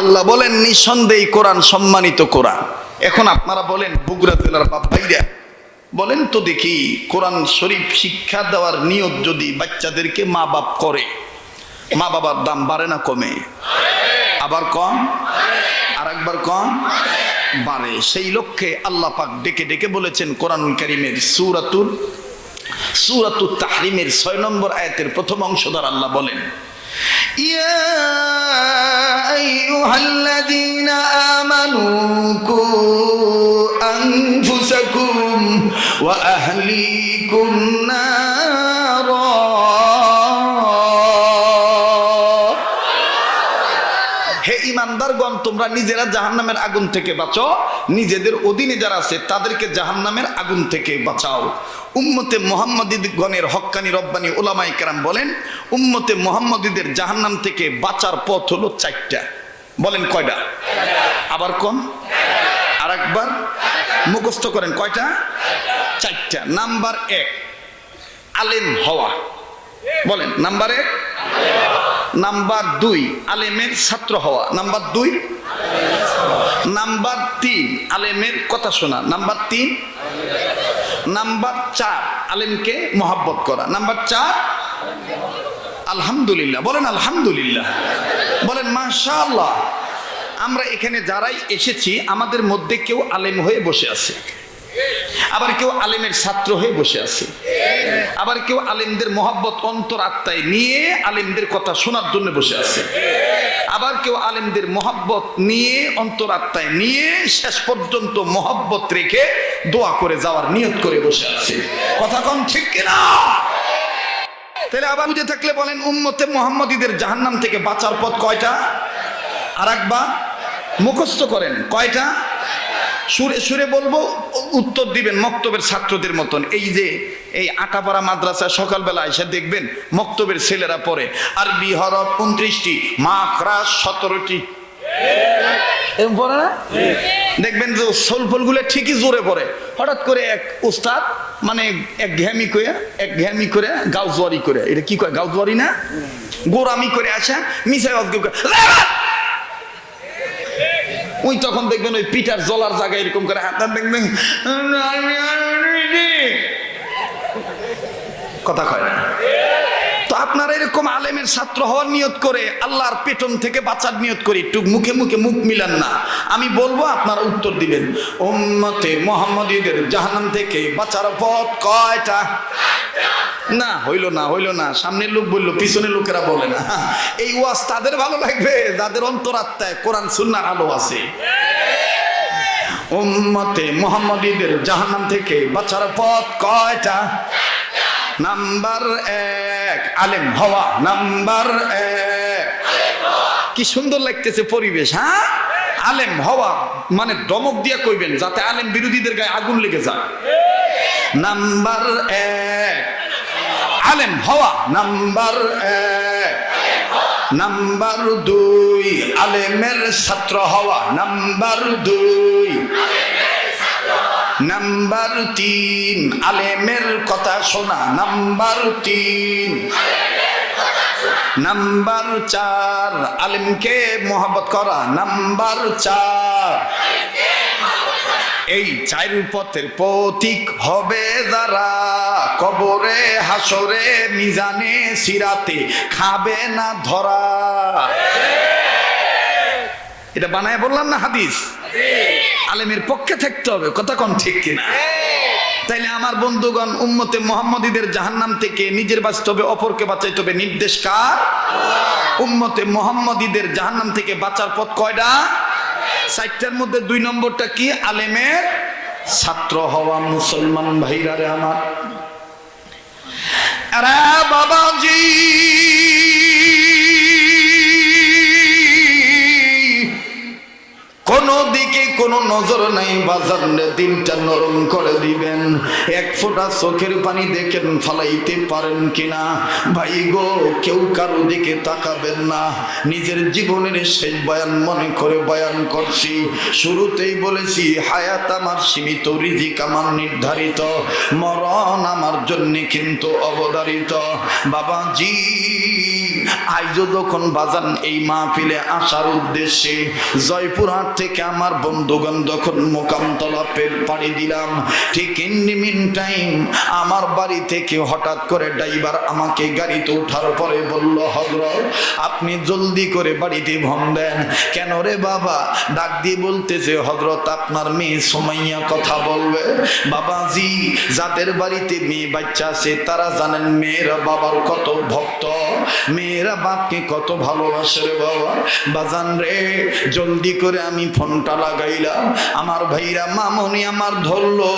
আল্লাহ বলেন নিঃসন্দেহে কোরআন সম্মানিত কোরআন। এখন আপনারা বলেন বগুড়া জেলার বাপ ভাইরা বলেন তো দেখি, কোরআন শরীফ শিক্ষা দেওয়ার নিয়ত যদি বাচ্চাদেরকে মা বাপ করে, মা বাবার দাম বাড়ে না কমে? আবার কম, আর একবার কম, বাড়ে। সেই লক্ষ্যে আল্লাহ পাক ডেকে ডেকে বলেছেন কোরআনুল কারীমের সূরাতুত তাহরিমের 6 নম্বর আয়াতের প্রথম অংশ দ্বারা আল্লাহ বলেন, ইয়া আইয়ুহাল্লাযীনা আমানু কু আনফুসাকুম ওয়া আহলিকুম নারা। হে ঈমানদারগণ, তোমরা নিজেরা জাহান্নামের আগুন থেকে বাঁচো, নিজেদের অধীনে যারা আছে তাদেরকে জাহান্নামের আগুন থেকে বাঁচাও। উম্মতে মুহাম্মাদীগণের হক্কানি রব্বানি উলামায়ে কেরাম বলেন, উম্মতে মুহাম্মাদীদের জাহান্নাম থেকে বাঁচার পথ হলো 4টা। বলেন কয়টা? আবার কোন? আর একবার মুখস্থ করেন, কয়টা? 4টা। নাম্বার 1 আলেম হওয়া। বলেন নাম্বার 1। নাম্বার 2 আলেমের ছাত্র হওয়া। নাম্বার 2। নাম্বার 3 আলেমের কথা শোনা। নাম্বার 3। নাম্বার 4 আলেমকে মহব্বত করা। নাম্বার 4 আলহামদুলিল্লাহ। বলেন আলহামদুলিল্লাহ। বলেন মাশাআল্লাহ। আমরা এখানে যারাই এসেছি আমাদের মধ্যে কেউ আলেম হয়ে বসে আছে, আবার কেউ আলেমের ছাত্র হয়ে বসে আছে, আবার কেউ আলেমদের মহব্বত অন্তর আত্মায় নিয়ে আলেমদের কথা শোনার জন্য বসে আছে, আবার কেউ আলেমদের মহব্বত নিয়ে অন্তর আত্মায় নিয়ে শেষ পর্যন্ত মহব্বত রেখে দোয়া করে যাওয়ার নিয়ত করে বসে আছে। কথা কোন ঠিক কিনা? তাহলে আবার বুঝে থাকলে বলেন উম্মতে মুহাম্মাদীদের জাহান্নাম থেকে বাঁচার পথ কয়টা? আর একবার মুখস্থ করেন, কয়টা? সুরে সুরে বলবো, উত্তর দিবেন মক্তবের ছাত্রদের মতন। এই যে এই আটাপাড়া মাদ্রাসা সকালবেলা এসে দেখবেন মক্তবের ছেলেরা পড়ে আরবি হরফ 29টি, মাখরাজ 17টি, এরকম পড়ে না? দেখবেন যে সলফল গুলো ঠিকই জোরে পড়ে, হঠাৎ করে এক উস্তাদ মানে এক ঘ্যামি করে গাউজওয়ারি করে, এটা কি কয় গাউজওয়ারি না, গোরামি করে আসা মিসাই ওই তখন দেখবেন ওই পিঠার জলার জায়গায় এরকম করে হাত দেখবেন, কথা কয় না। তো আপনারা এরকম আলেমের ছাত্র হওয়ার নিয়ত করে আল্লাহর পেটন থেকে বাঁচার নিয়ত করে একটু মুখে মুখে মুখ মিলান না। আমি বলবো আপনারা উত্তর দিবেন। উম্মতে মুহাম্মাদীদের জাহান্নাম থেকে বাঁচার পথ কয়টা? না হইল না, সামনের লোক বললো, পিছনের লোকেরা বলে না। এই ওয়াজ তাদের ভালো লাগবে যাদের অন্তরাত্মায় কোরআন সুন্নাহর আলো আছে। উম্মতে মুহাম্মাদীদের জাহান্নাম থেকে বাঁচার পথ কয়টা? নাম্বার 1 আলেম হওয়া, নাম্বার 1। কি সুন্দর লাগতেছে পরিবেশ, হ্যাঁ? আলেম হওয়া মানে দমক দিয়া কইবেন যাতে আলেম বিরোধীদের গায়ে আগুন লেগে যায়। নাম্বার 1 আলেম হওয়া, নাম্বার 1। নাম্বার 2 আলেমের ছাত্র হওয়া, নাম্বার 2। নাম্বার 3 আলেমের কথা শোনা, নাম্বার 3। নাম্বার 4 আলেমকে মহব্বত করা, নাম্বার 4। এই 4 পথের পথিক হবে যারা, কবরে হাসরে মিজানে সিরাতে খাবে না ধরা। এটা বানায় বললাম না হাদিস? আলেমের পক্ষে থাকতে হবে, কথা কোন ঠিক কিনা? তাইলে আমার বন্ধুগণ, উম্মতে মুহাম্মাদীদের জাহান্নাম থেকে নিজের বাঁচতে হবে, অপরকে বাঁচাইতে হবে, নির্দেশ কার? উম্মতে মুহাম্মাদীদের জাহান্নাম থেকে বাঁচার পথ কয়টা? 4টার মধ্যে 2 নম্বরটা কি? আলেমের ছাত্র হওয়া। মুসলমান ভাইরা রে আমার, আরে বাবাজি, কোন দিকে কোনো নজর নাই, বাজারে দিনটা নরম করে দিবেন। 1 ফোঁটা চোখের পানি দেখেন ফালাইতে পারেন কিনা। ভাই গো, কেউ কারো দিকে তাকাবেন না। নিজের জীবনের শেষ বয়ান মনে করে বয়ান করছি। শুরুতেই বলেছি হায়াত আমার সীমিত, রিজিক আমার নির্ধারিত, মরণ আমার জন্য কিন্তু অবধারিত। বাবাজি, আইজ যখন বাজান এই মাহফিলে আসার উদ্দেশ্যে জয়পুরহাট থেকে আমার বন্ধুগণ যখন মোকামতলা পাড়ি দিলাম, ঠিক ইন দি মিন টাইম আমার বাড়ি থেকে হঠাৎ করে ড্রাইভার আমাকে গাড়িতে ওঠার পরে বলল, হযরত আপনি জলদি করে বাড়িতে ভন দেন। কেন রে বাবা? ডাক দিয়ে বলতেছে, হযরত আপনার মেয়ে সুমাইয়া কথা বলবে। বাবাজি, যাদের বাড়িতে মেয়ে বাচ্চা আছে তারা জানেন মেয়েরা বাবার কত ভক্ত, মেয়েরা বাপকে কত ভালোবাসে রে বাবা। বাজান রে, জলদি করে আমি ফোনটা লাগাইলাম। আমার ভাইরা মামুনি আমার ধরলো।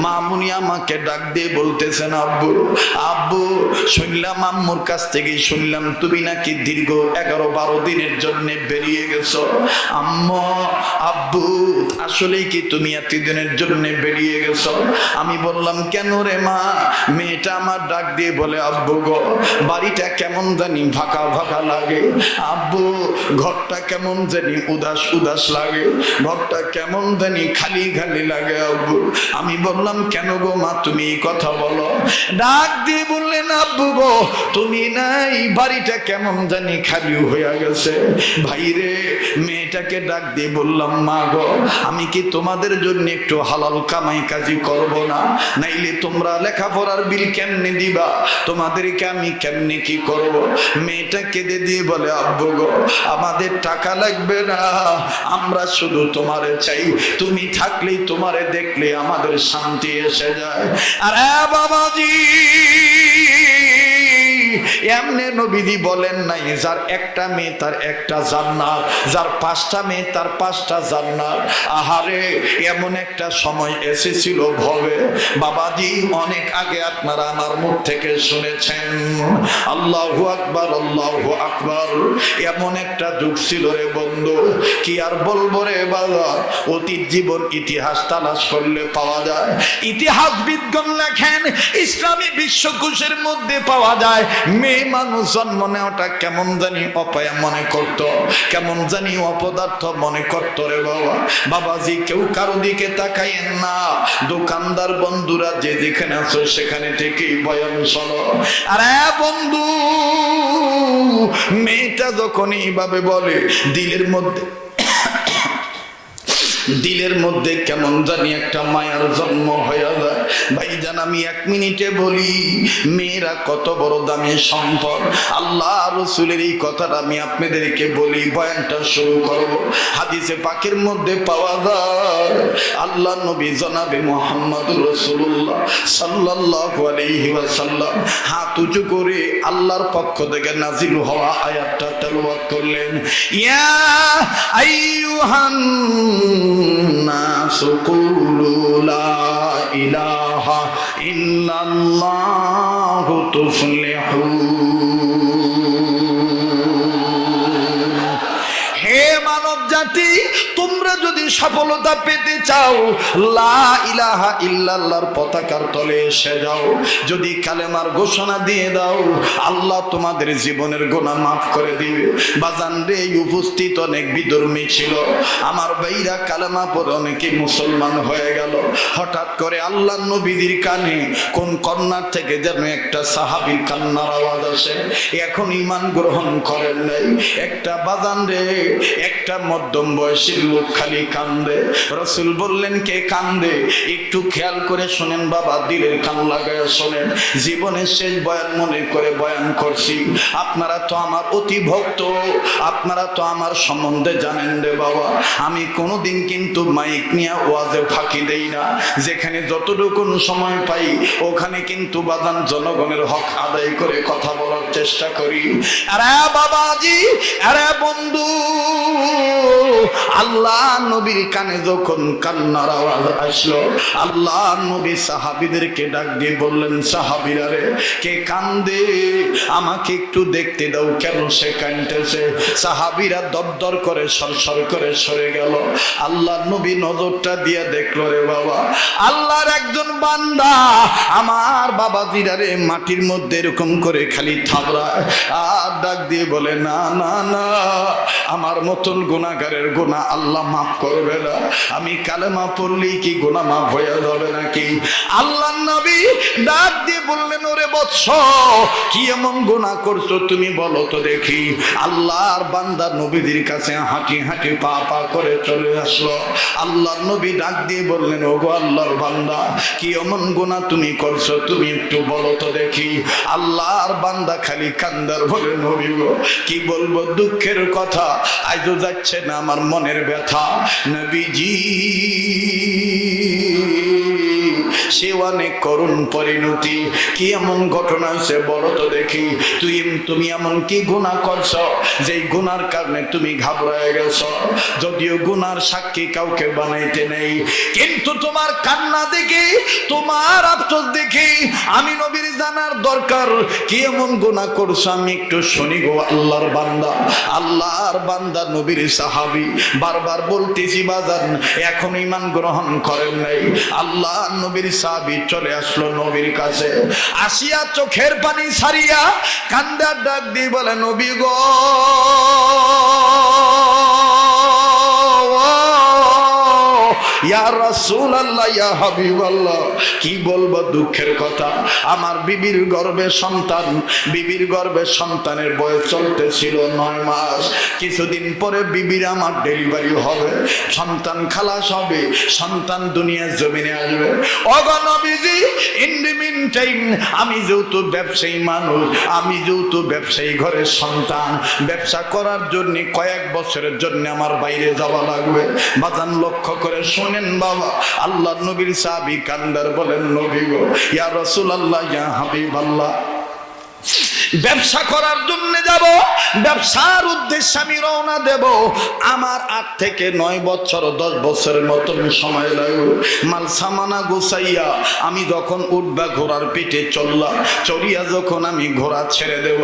মামুনি আমাকে ডাক দিয়ে বলতেছেন, আব্বু আব্বু, শুনলাম আম্মুর কাছ থেকে শুনলাম তুমি নাকি দীর্ঘ 11-12 দিনের জন্য বেরিয়ে গেছো। আম্মা, আব্বু, আসলে কি তুমি এতদিনের জন্য বেরিয়ে গেছো? আমি বললাম, কেন রে মা? মেয়েটা আমার ডাক দিয়ে বলে, আব্বু গো, বাড়িটা কেমন জানি ফাঁকা ফাঁকা লাগে। আব্বু, ঘরটা কেমন জানি উদাস উদাস লাগে, ঘরটা কেমন জানি খালি খালি লাগে আব্বু। আমি বললাম, কেন গো মা তুমি কথা বলো? ডাক দিয়ে বললেন, আব্বু গো, তুমি নাই, বাড়িটা কেমন জানি খালি হয়ে গেছে। ভাই রে, মেয়েটাকে ডাক দিয়ে বললাম, মা গো, আমি কি তোমাদের জন্য একটু হালাল কামাই কাজি করব না? নাইলে তোমরা লেখাপড়ার বিল কেমনে দিবা? তোমাদেরকে আমি কেমনে কি করব? মেয়েটা কেঁদে দিয়ে বলে, আব্বু গো, আমাদের টাকা লাগবে না, আমরা শুধু তোমারে চাই, তুমি থাকলেই তোমারে দেখলে আমাদের শান্তি এসে যায়। আরে বাবাজি, এমনি নবীজি বলেন নাই যার একটা মেয়ে তার একটা জান্নাত, যার পাঁচটা মেয়ে তার পাঁচটা জান্নাত। আহারে, এমন একটা সময় এসেছিল ভবে বাবাজি, অনেক আগে আপনারা আমার মুখ থেকে শুনেছেন। আল্লাহু আকবার, আল্লাহু আকবার। এমন একটা যুগ ছিল রে বন্ধু, কি আর বলবো রে বাবা, অতীত জীবন ইতিহাস তালাশ করলে পাওয়া যায়। ইতিহাসবিদগণ লেখেন ইসলামী বিশ্বকোষের মধ্যে পাওয়া যায় মেয়ে মানুষ জন্ম নেওয়াটা কেমন জানি অপায়া মনে করত, কেমন জানি অপদার্থ মনে করত রে বাবা। বাবাজি, কেউ কারো দিকে তাকাইয়েন না, দোকানদার বন্ধুরা যে যেখানে আছো সেখানে থেকেই বয়ান শোনো। আরে বন্ধু, মেয়েটা যখন এইভাবে বলে দিলের মধ্যে কেমন জানি একটা মায়ার জন্ম হয়ে যায়। ভাইজান, আমি এক মিনিটে বলি, মেয়েরা কত বড় দামি সম্পদ। আল্লাহ রাসূলের এই কথাটা আমি আপনাদেরকে বলি, বয়ানটা শুরু করব। হাদিসে পাকের মধ্যে পাওয়া যায় আল্লাহ নবী জনাবে মুহাম্মদুর রাসূলুল্লাহ সাল্লাল্লাহু আলাইহি ওয়াসাল্লাম হাত উঁচু করে আল্লাহর পক্ষ থেকে নাজিল হওয়া আয়াতটা তেলাওয়াত করলেন। ইয়া আইয়ুহান নাসু কুলু লা ইলাহা ইল্লাল্লাহু তুফলিহুন। হে মানব জাতি, তোমরা যদি সফলতা পেতে চাও, লা ইলাহা ইল্লাল্লাহর পতাকার তলে এসে যাও। যদি কালেমার ঘোষণা দিয়ে দাও, আল্লাহ তোমাদের জীবনের গুনাহ মাফ করে দিবে। বাজান রে, উপস্থিত অনেক বিধর্মী ছিল, আমার ভাইরা কালেমা পড়ে অনেকে মুসলমান হয়ে গেল। হঠাৎ করে আল্লাহ নবীর কানে কোন কর্নার থেকে যেন একটা সাহাবীর কান্নার আওয়াজ আসে। এখন ঈমান গ্রহণ করেন নাই। একটা বাজান রে, একটা মধ্যম বয়সী লোক খালি কান্দে। রাসূল বললেন, কে কান্দে? একটু খেয়াল করে শোনেন বাবা, দিলের কান লাগায় শোনেন। জীবনের শেষ বয়ান মনে করে বয়ান করছি। আপনারা তো আমার অতি ভক্ত, আপনারা তো আমার সম্বন্ধে জানেন রে বাবা। আমি কোনোদিন কিন্তু মাইক নিয়ে ওয়াজে ফাঁকি দেই না। যেখানে যতটুকু সময় পাই ওখানে কিন্তু বাদান জনগণের হক আদায় করে কথা বলার চেষ্টা করি। আরে বাবাজি, আরে বন্ধু, আল্লাহ নবীর কানে যখন কান্নার আওয়াজ আসলো, আল্লাহ নবী সাহাবীদেরকে ডাক দিয়ে বললেন, সাহাবীরা রে, কে কান্দে? আমাকে একটু দেখতে দাও, কেন সে কাঁদতেছে। সাহাবীরা দরদর করে সরসর করে সরে গেল। আল্লাহ নবী নজরটা দিয়ে দেখলো, রে বাবা, আল্লাহর একজন বান্দা আমার বাবাজিরা রে মাটির মধ্যে এরকম করে খালি থাবড়ায় আর ডাক দিয়ে বলে, না না না, আমার মতন গুনাহগারের গুনাহ আল্লাহ মাফ করবে না। আমি কালেমা পড়লেই কি গুনাহ মাফ হয়ে যাবে নাকি? আল্লাহ নবী ডাক দিয়ে বললেন, ওরে বৎস, কি এমন গুনাহ করছো তুমি বলো তো দেখি। আল্লাহর বান্দা নবীদের কাছে হাঁটি হাঁটি পা পা করে চলে আসলো। আল্লাহ নবী ডাক দিয়ে বললেন, ওগো আল্লাহর বান্দা, কি এমন গুনাহ তুমি করছো তুমি একটু বলো তো দেখি। আল্লাহর বান্দা খালি কান্দার বলে, নবী গো, কি বলবো দুঃখের কথা, আজও যাচ্ছে না আমার মনের ব্যথা। নবীজি সে অনেক করুণ পরিণতি। কি এমন ঘটনা হয়েছে বলো তো দেখি। তুমি এমন কি গুনাহ করছো যেই গুনার কারণে তুমি ঘাবড়ায় গেছো? যদিও গুনার সাক্ষী কাউকে বানাইতে নেই, কিন্তু তোমার কান্না দেখি, তোমার আফসোস দেখি আমি নবীর জানার দরকার। কি এমন গুনাহ করছো আমি একটু শুনি গো আল্লাহর বান্দা। আল্লাহর বান্দা নবীর সাহাবী, বারবার বলতেছি বাজান, এখন ঈমান গ্রহণ করেন নাই। আল্লাহ নবীর সাহাবী চলে আসলো নবীর কাছে, আসিয়া চোখের পানি ছাড়িয়া কান্দার ডাক দিয়ে বলে, নবী গো, ইয়া রাসূলুল্লাহ, ইয়া হাবিবাল্লাহ, কি বলবো দুঃখের কথা। আমার বিবির গর্ভে সন্তান, বিবির গর্ভে সন্তানের বয়স চলতেছিল 9 মাস। কিছুদিন পরে বিবির আমার ডেলিভারি হবে, সন্তান খালাস হবে, সন্তান দুনিয়ার জমিনে আসবে। ওগো নবীজি, ইন দি মিন টাইম আমি যেহেতু ব্যবসায়ী মানুষ, আমি যেহেতু ব্যবসায়ী ঘরের সন্তান, ব্যবসা করার জন্য কয়েক বছরের জন্য আমার বাইরে যাওয়া লাগবে। বাজান লক্ষ্য করে শোনেন বাবা, আল্লাহ নবীর সাহাবী কান্দার বলেন, নবী গো, ইয়া রাসূলুল্লাহ, ইয়া হাবিবাল্লাহ, ব্যবসা করার জন্য যাব, ব্যবসার উদ্দেশ্যে আমি রওনা দেব। আমার 8 থেকে 9 বছর 10 বছরের মতন সময় লাগবে। মাল সামানা গোছাইয়া আমি যখন উঠবা ঘোড়ার পিঠে চললাম, চড়িয়া যখন আমি ঘোড়া ছেড়ে দেব,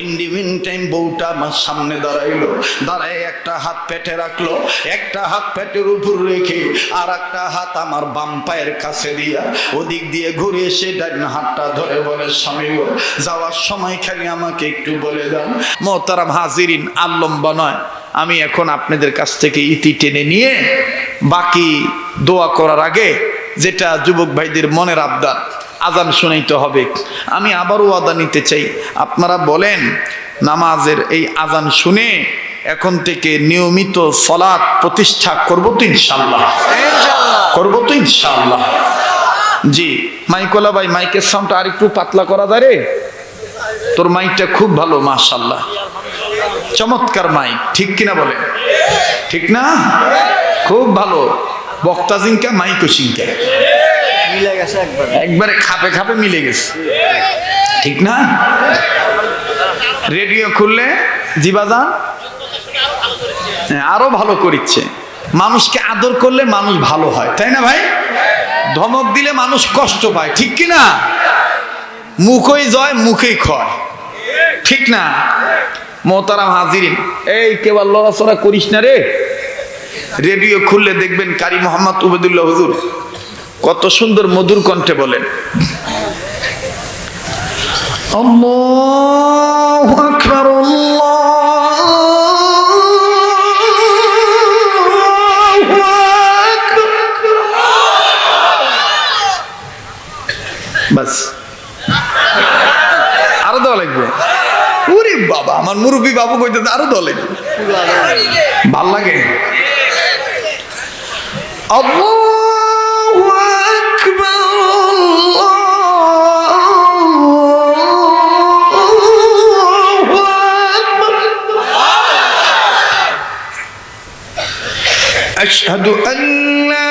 ইন্ডিভিন টাইম বউটা আমার সামনে দাঁড়াইলো। দাঁড়ায় একটা হাত পেটে রাখলো, একটা হাত পেটের উপর রেখে আর একটা হাত আমার বাম পায়ের কাছে দিয়া ওদিক দিয়ে ঘুরে এসে ডান হাতটা ধরে বলে, স্বামী গো, যাওয়ার সময় খালি আমাকে একটু বলে দাও। মোহতারাম হাজিরিন, আর লম্বা নয়, আমি এখন আপনাদের কাছ থেকে ইতি টেনে নিয়ে বাকি দোয়া করার আগে যেটা যুবক ভাইদের মনের আবদার, আজান শুনাইতে হবে। আমি আবারও ওয়াদা নিতে চাই, আপনারা বলেন নামাজের এই আজান শুনে এখন থেকে নিয়মিত সালাত প্রতিষ্ঠা করবো তো ইনশাআল্লাহ? করবো তো ইনশাআল্লাহ? জি। মাইকওয়ালা ভাই, মাইকের সাউন্ডটা আর একটু পাতলা করা যায় রে? তোর মাইকটা খুব ভালো, মাশাআল্লাহ, চমৎকার মাইক, ঠিক কিনা বলেন? ঠিক না? খুব ভালো। বক্তা জিঙ্কা, মাইকও সিঙ্কা, একবারে খাপে খাপে মিলে গেছে, ঠিক না? রেডিও খুললে জিবাজান আরো ভালো করিচ্ছে। মানুষকে আদর করলে মানুষ ভালো হয়, তাই না ভাই? ধমক দিলে মানুষ কষ্ট পায়, ঠিক কিনা? মুখই জয় মুখেই ক্ষয়, ঠিক না? মোহতারাম হাজিরিন, এই কেবল লড়াচড়া করিস না রে। রেডিও খুললে দেখবেন কারি মোহাম্মদ উবেদুল্লাহ হুজুর কত সুন্দর মধুর কণ্ঠে বলেন, আল্লাহু আকবার, আল্লাহু আকবার। বাস, আরো দেওয়া লাগবে। ওরে বাবা, আমার মুরব্বী বাবু কইতে আরো দেওয়া লাগবে, ভাল লাগে। আল্লাহু আকবার, আল্লাহু আকবার। আশহাদু আল্লা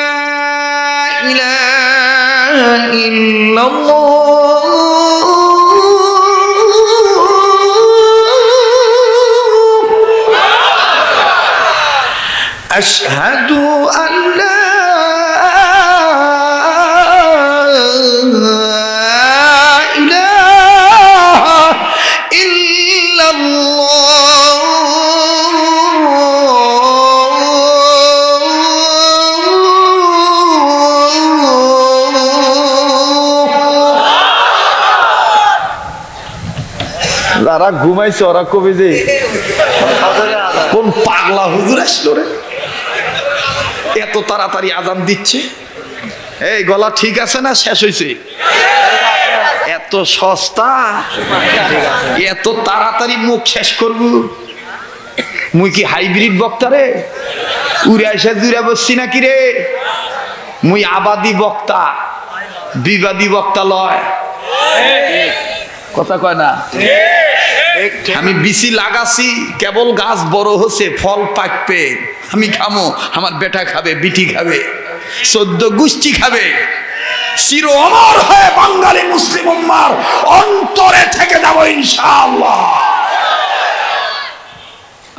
ইলাহা ইল্লাল্লাহ, আশহাদু আল্লা ইলাহা ইল্লাল্লাহ, যারা ঘুমাইছে ওরা কবে যে কোন পাগলা হুজুর আসলো রে, এত তাড়াতাড়ি আজান দিচ্ছে। এই গলা ঠিক আছে না শেষ হয়েছে? এত সস্তা, এত তাড়াতাড়ি মুখ শেষ করব? মুই কি হাইব্রিড বক্তা রে? উড়ে এসে জুড়ে বসছি নাকি রে? মুই আবাদি বক্তা, বিবাদী বক্তা লয়, কথা কয় না? আমি বিচি লাগাছি, কেবল গাছ বড় হচ্ছে, ফল পাকবে, আমি খামো, আমার বেটা খাবে, বিটি খাবে, 14 গোষ্ঠী খাবে, চির অমর হয়ে বাঙালি মুসলিম উম্মার অন্তরে থেকে যাব ইনশাআল্লাহ।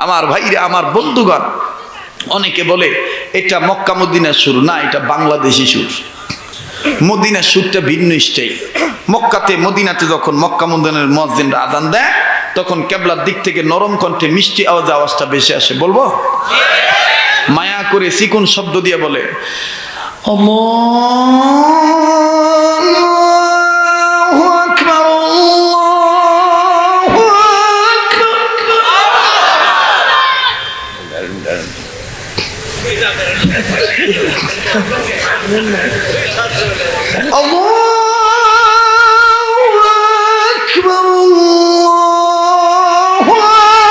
আমার ভাইরা, আমার বন্ধুগণ, অনেকে বলে এটা মক্কা মদিনার সুর, না, এটা বাংলাদেশি সুর। মদিনার সুরটা ভিন্ন স্টাইল। মক্কাতে মদিনাতে যখন মক্কা মদিনার মুয়াজ্জিনরা আযান দেয় তখন কিবলার দিক থেকে নরম কণ্ঠে মিষ্টি আওয়াজটা বেশি আসে। বলবো? মায়া করে চিকন শব্দ দিয়ে বলে, আল্লাহু আকবার, আল্লাহু আকবার, আল্লাহু আকবার, আল্লাহু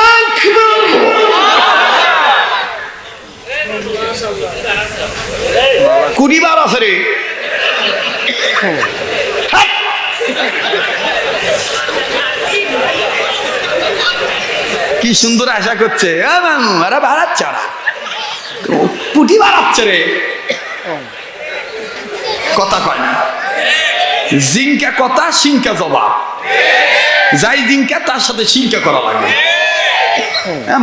আকবার। কুড়িবার আছে রে, কি সুন্দর আশা করছে, বাড়াচ্ছে, পুটি বাড়াচ্ছে রে, কথা কয় না, জিঙ্কা কথা সিঙ্কা জবাব। যাই জিঙ্কা তার সাথে সিঙ্কা করা লাগে।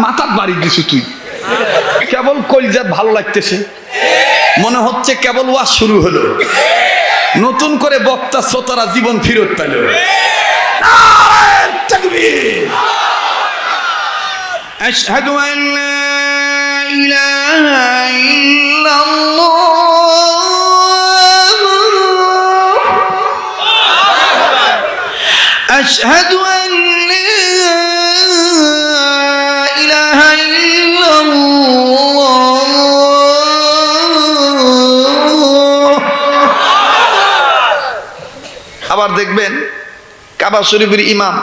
মাথার বাড়ি দিছু তুই, কেবল কলজাত ভালো লাগতেছে, মনে হচ্ছে কেবল ওয়াজ শুরু হলো, নতুন করে বক্তা শ্রোতারা জীবন ফিরত পেল। আশহাদু আন লা ইলাহা ইল্লাল্লাহ, আশহাদু আন লা ইলাহা ইল্লাল্লাহ। আবার দেখবেন কাবা শরীফের ইমাম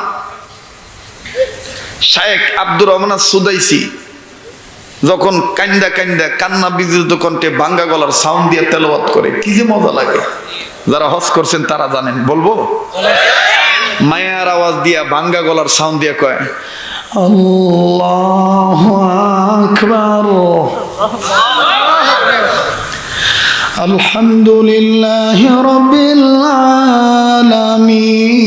শায়েখ আব্দুর রহমান সুদাইসি যখন কান্দা কান্দা কান্না বিজড়িত কণ্ঠে ভাঙ্গা গলার সাউন্ড দিয়ে তেলাওয়াত করে, কি যে মজা লাগে। যারা হজ করছেন তারা জানেন, বলবো মায়ার আওয়াজ দিয়া ভাঙ্গা গলার সাউন্ড দিয়ে কয় আল্লাহু আকবার, আলহামদুলিল্লাহি রাব্বিল আলামিন,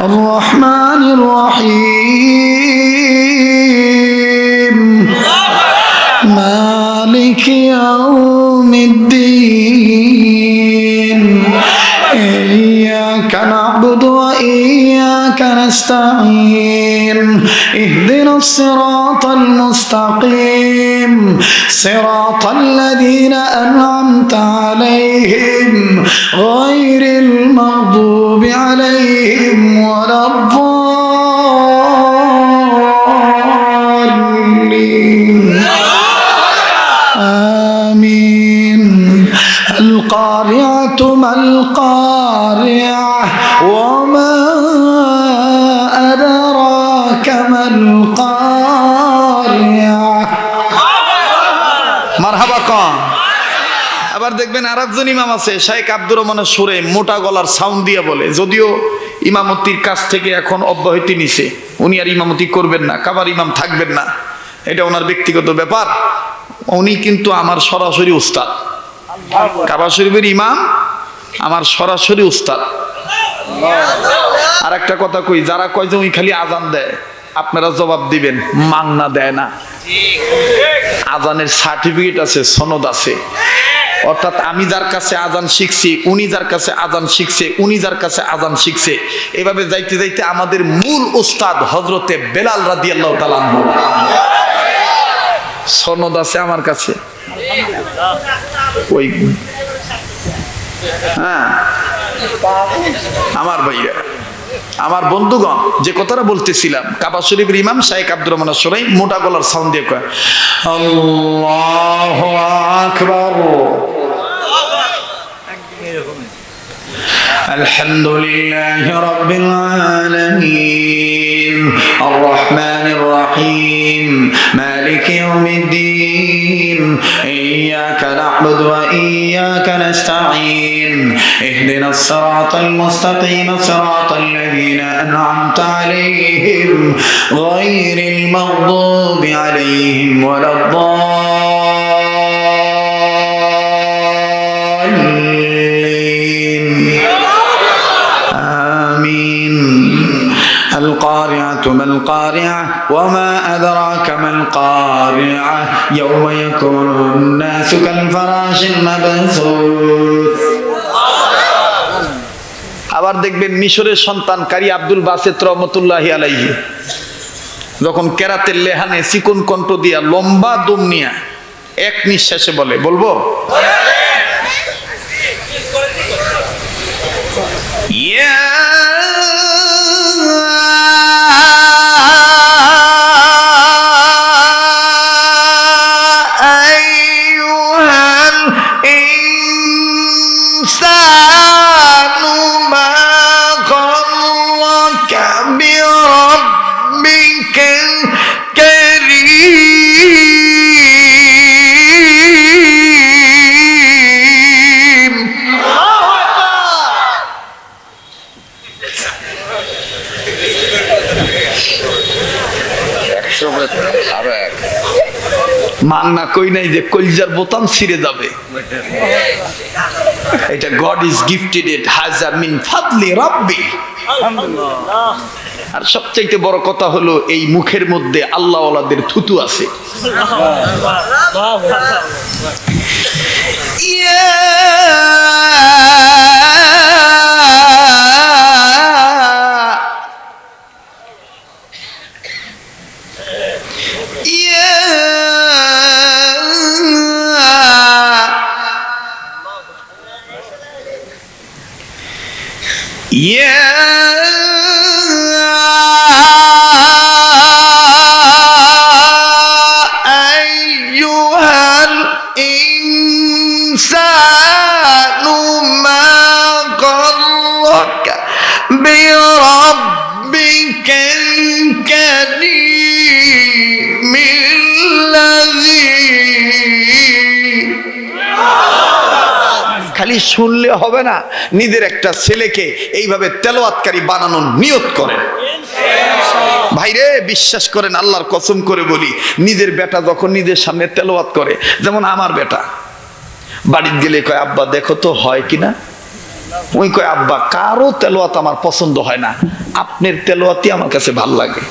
الرحمن الرحيم، مالك يوم الدين، إياك نعبد وإياك نستعين، اهدنا الصراط المستقيم، صراط الذين أنعمت عليهم غير المغضوب عليهم ولا الضالين، آمين. القارعة ما القارعة وما أدراك ما القارعة। মারহাবা কম। আবার দেখবেন আর একজন ইমাম আছে শাইখ আব্দুর রহমানের সুরে মোটা গলার সাউন্ড দিয়ে বলে, যদিও ইমামতির কাছ থেকে এখন অব্যাহতি নিছে, উনি আর ইমামতি করবেন না, কাবার ইমাম থাকবেন না, এটা ওনার ব্যক্তিগত ব্যাপার। উনি কিন্তু আমার সরাসরি উস্তাদ, কাবা শরীফের ইমাম আমার সরাসরি উস্তাদ। আর একটা কথা কই, যারা কয় যে উনি খালি আজান দেয়, আপনারা জবাব দিবেন মাংনা দেয় না, আজানের সার্টিফিকেট আছে, সনদ আছে। অর্থাৎ আমি যার কাছে আজান শিখছি, উনি যার কাছে আজান শিখছে, উনি যার কাছে আজান শিখছে, এভাবে যাইতে যাইতে আমাদের মূল উস্তাদ হযরতে বেলাল রাদিয়াল্লাহু তাআলা আনহু সনদ আছে আমার কাছে। ওই হ্যাঁ আমার ভাইয়া, আমার বন্ধুগণ, যে কথাটা বলতেছিলাম, কাবা শরীফের ইমাম শাইখ আব্দুর রহমান সুরাই মোটা গলার সাউন্ড দিয়ে কয় আল্লাহু আকবার, আলহামদুলিল্লাহি রাব্বিল আলামিন, আর রহমানির রহিম, মালিকি ইয়াউমিদ্দিন, ইয়্যাকা না'বুদু ওয়া ইয়্যাকা নাস্তাঈন, ইহদিনাস সিরাতাল মুস্তাকিম, সিরাতাল লাযীনা আন'আমতা আলাইহিম গায়রিল মাগদুবি আলাইহিম ওয়ালাদ-দাল্লিন, আমিন। القارعة ما القارعة وما أدراك ما القارعة يوم يكون الناس كالفراش المبثوث। আবার দেখবেন মিশরের সন্তান কারি আব্দুল বাসেত রহমতুল্লাহি আলাইহি যখন কেরাতের লেহানে চিকন কণ্ঠ দিয়া লম্বা দম নিয়া এক নিঃশ্বাসে বলে, বলবো ইয়া বাংলা কই নাই যে কলজার বোতাম ছিঁড়ে যাবে। এটা গড ইজ গিফটেড ইট হাজা মিন ফাদলি রাব্বি। আর সবচেয়ে বড় কথা হলো এই মুখের মধ্যে আল্লাহ ওয়ালাদের থুতু আছে। খালি শুনলে হবে না, নিজের একটা ছেলেকে এইভাবে তেলাওয়াতকারী বানানোর নিয়ত করেন। ভাইরে বিশ্বাস করেন, আল্লাহর কসম করে বলি, নিজের বেটা যখন নিজের সামনে তেলাওয়াত করে, যেমন আমার বেটা বাড়িতে গেলে কয় আব্বা দেখো তো হয় কিনা। ওই কয় আব্বা কারো তেলাওয়াত আমার পছন্দ হয় না, আপনার তেলাওয়াতই আমার কাছে ভাল লাগে।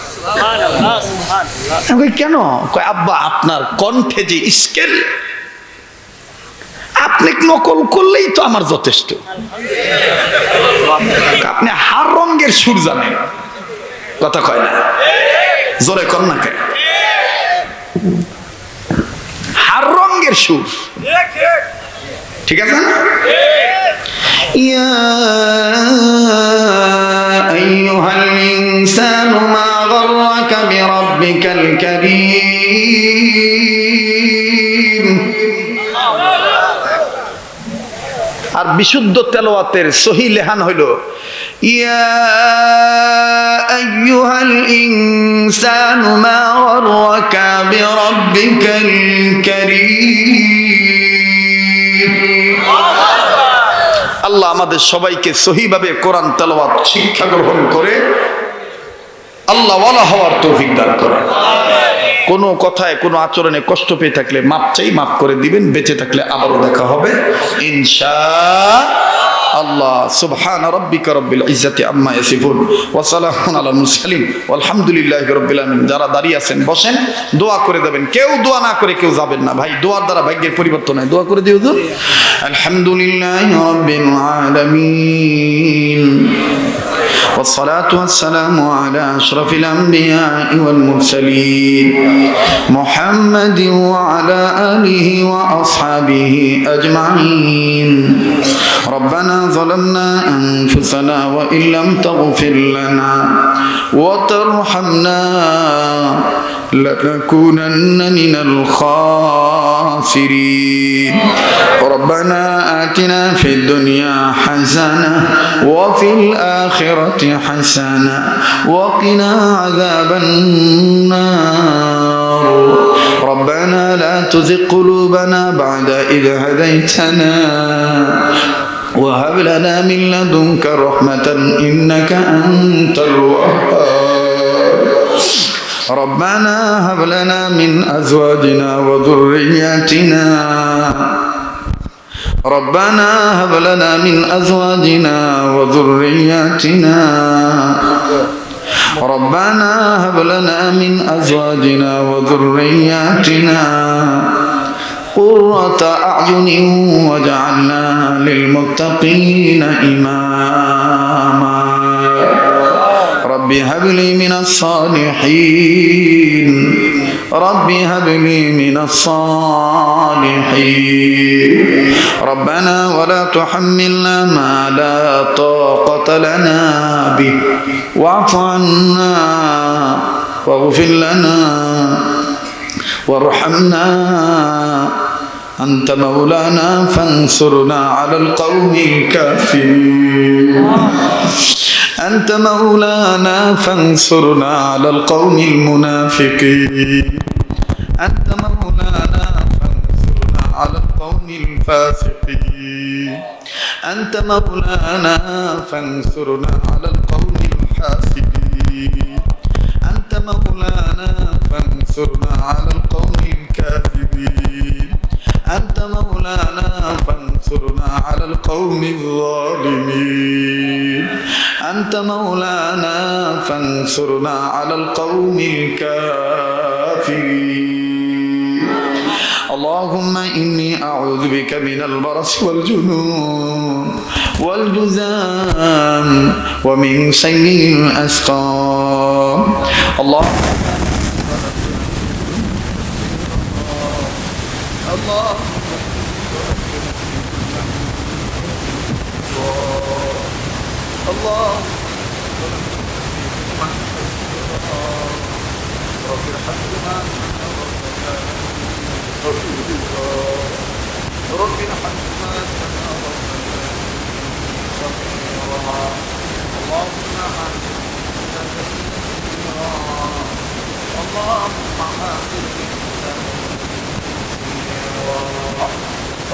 কেন? কয় আব্বা আপনার কণ্ঠে যে স্কেল, আপনি নকল করলেই তো আমার যথেষ্ট। আপনি হার রঙের সুর জানেন, কথা কয় না, জোরে কর না কেন? হার রঙের সুর, ঠিক আছে না? ইয়া আইয়ুহাল ইনসানু মা গাররাকা বিরাব্বিকাল কারীম। আর বিশুদ্ধ তেলাওয়াতের সহি লেহান হইল ইয়া আইয়ুহাল ইনসানু মা গাররাকা বিরাব্বিকাল কারীম। আল্লাহ আমাদের সবাইকে সহিভাবে কোরআন তেলাওয়াত শিক্ষা গ্রহণ করে আল্লাহ ওয়ালা হওয়ার তৌফিক দান করেন। কোনো কথায় কোনো আচরণে কষ্ট পেয়ে থাকলে মাপ চাই, মাফ করে দিবেন। বেঁচে থাকলে আবারও দেখা হবে ইনশাআল্লাহ। সুবহান রাব্বিকা রাব্বিল ইজ্জাতি আম্মা ইয়াসিফুন ওয়া সালামুন আলাল মুরসালিন ওয়ালহামদুলিল্লাহি রাব্বিল আলামিন। যারা দাঁড়িয়ে আছেন বসেন, দোয়া করে দেবেন। কেউ দোয়া না করে কেউ যাবেন না ভাই, দোয়ার দ্বারা ভাগ্যের পরিবর্তন হয়। দোয়া করে দিও হুজুর। আলহামদুলিল্লাহি রাব্বিল আলামিন والصلاة والسلام على أشرف الأنبياء والمرسلين محمد وعلى آله وأصحابه أجمعين. ربنا ظلمنا أنفسنا وإن لم تغفر لنا وترحمنا لنكونن من الخاسرين. ربنا آتنا في الدنيا حسنة وفي الآخرة حسنة وقنا عذاب النار. ربنا لا تزغ قلوبنا بعد إذ هديتنا وهب لنا من لدنك رحمة إنك أنت الوهاب. ربنا هب لنا من أزواجنا وذرياتنا ربنا هب لنا من أزواجنا وذرياتنا ربنا هب لنا من أزواجنا وذرياتنا قرة أعين واجعلنا للمتقين إماما. رب هب لي من الصالحين رب هب لي من الصالحين. ربنا ولا تحملنا ما لا طاقة لنا به واعف عنا واغفر لنا وارحمنا أنت مولانا فانصرنا على القوم الكافرين. أنت مولانا فانصرنا على القوم المنافقين. أنت مولانا فانصرنا على القوم الفاسقين. أنت مولانا فانصرنا على القوم الحاسدين. أنت مولانا فانصرنا على القوم الكافرين أنت مولانا فانصرنا على القوم الظالمين أنت مولانا فانصرنا على القوم الكافرين اللهم إني أعوذ بك من البرص والجنون والجذام ومن سيء الأسقام الله الله الله رب ارحمهما رب ارحمهما اللهم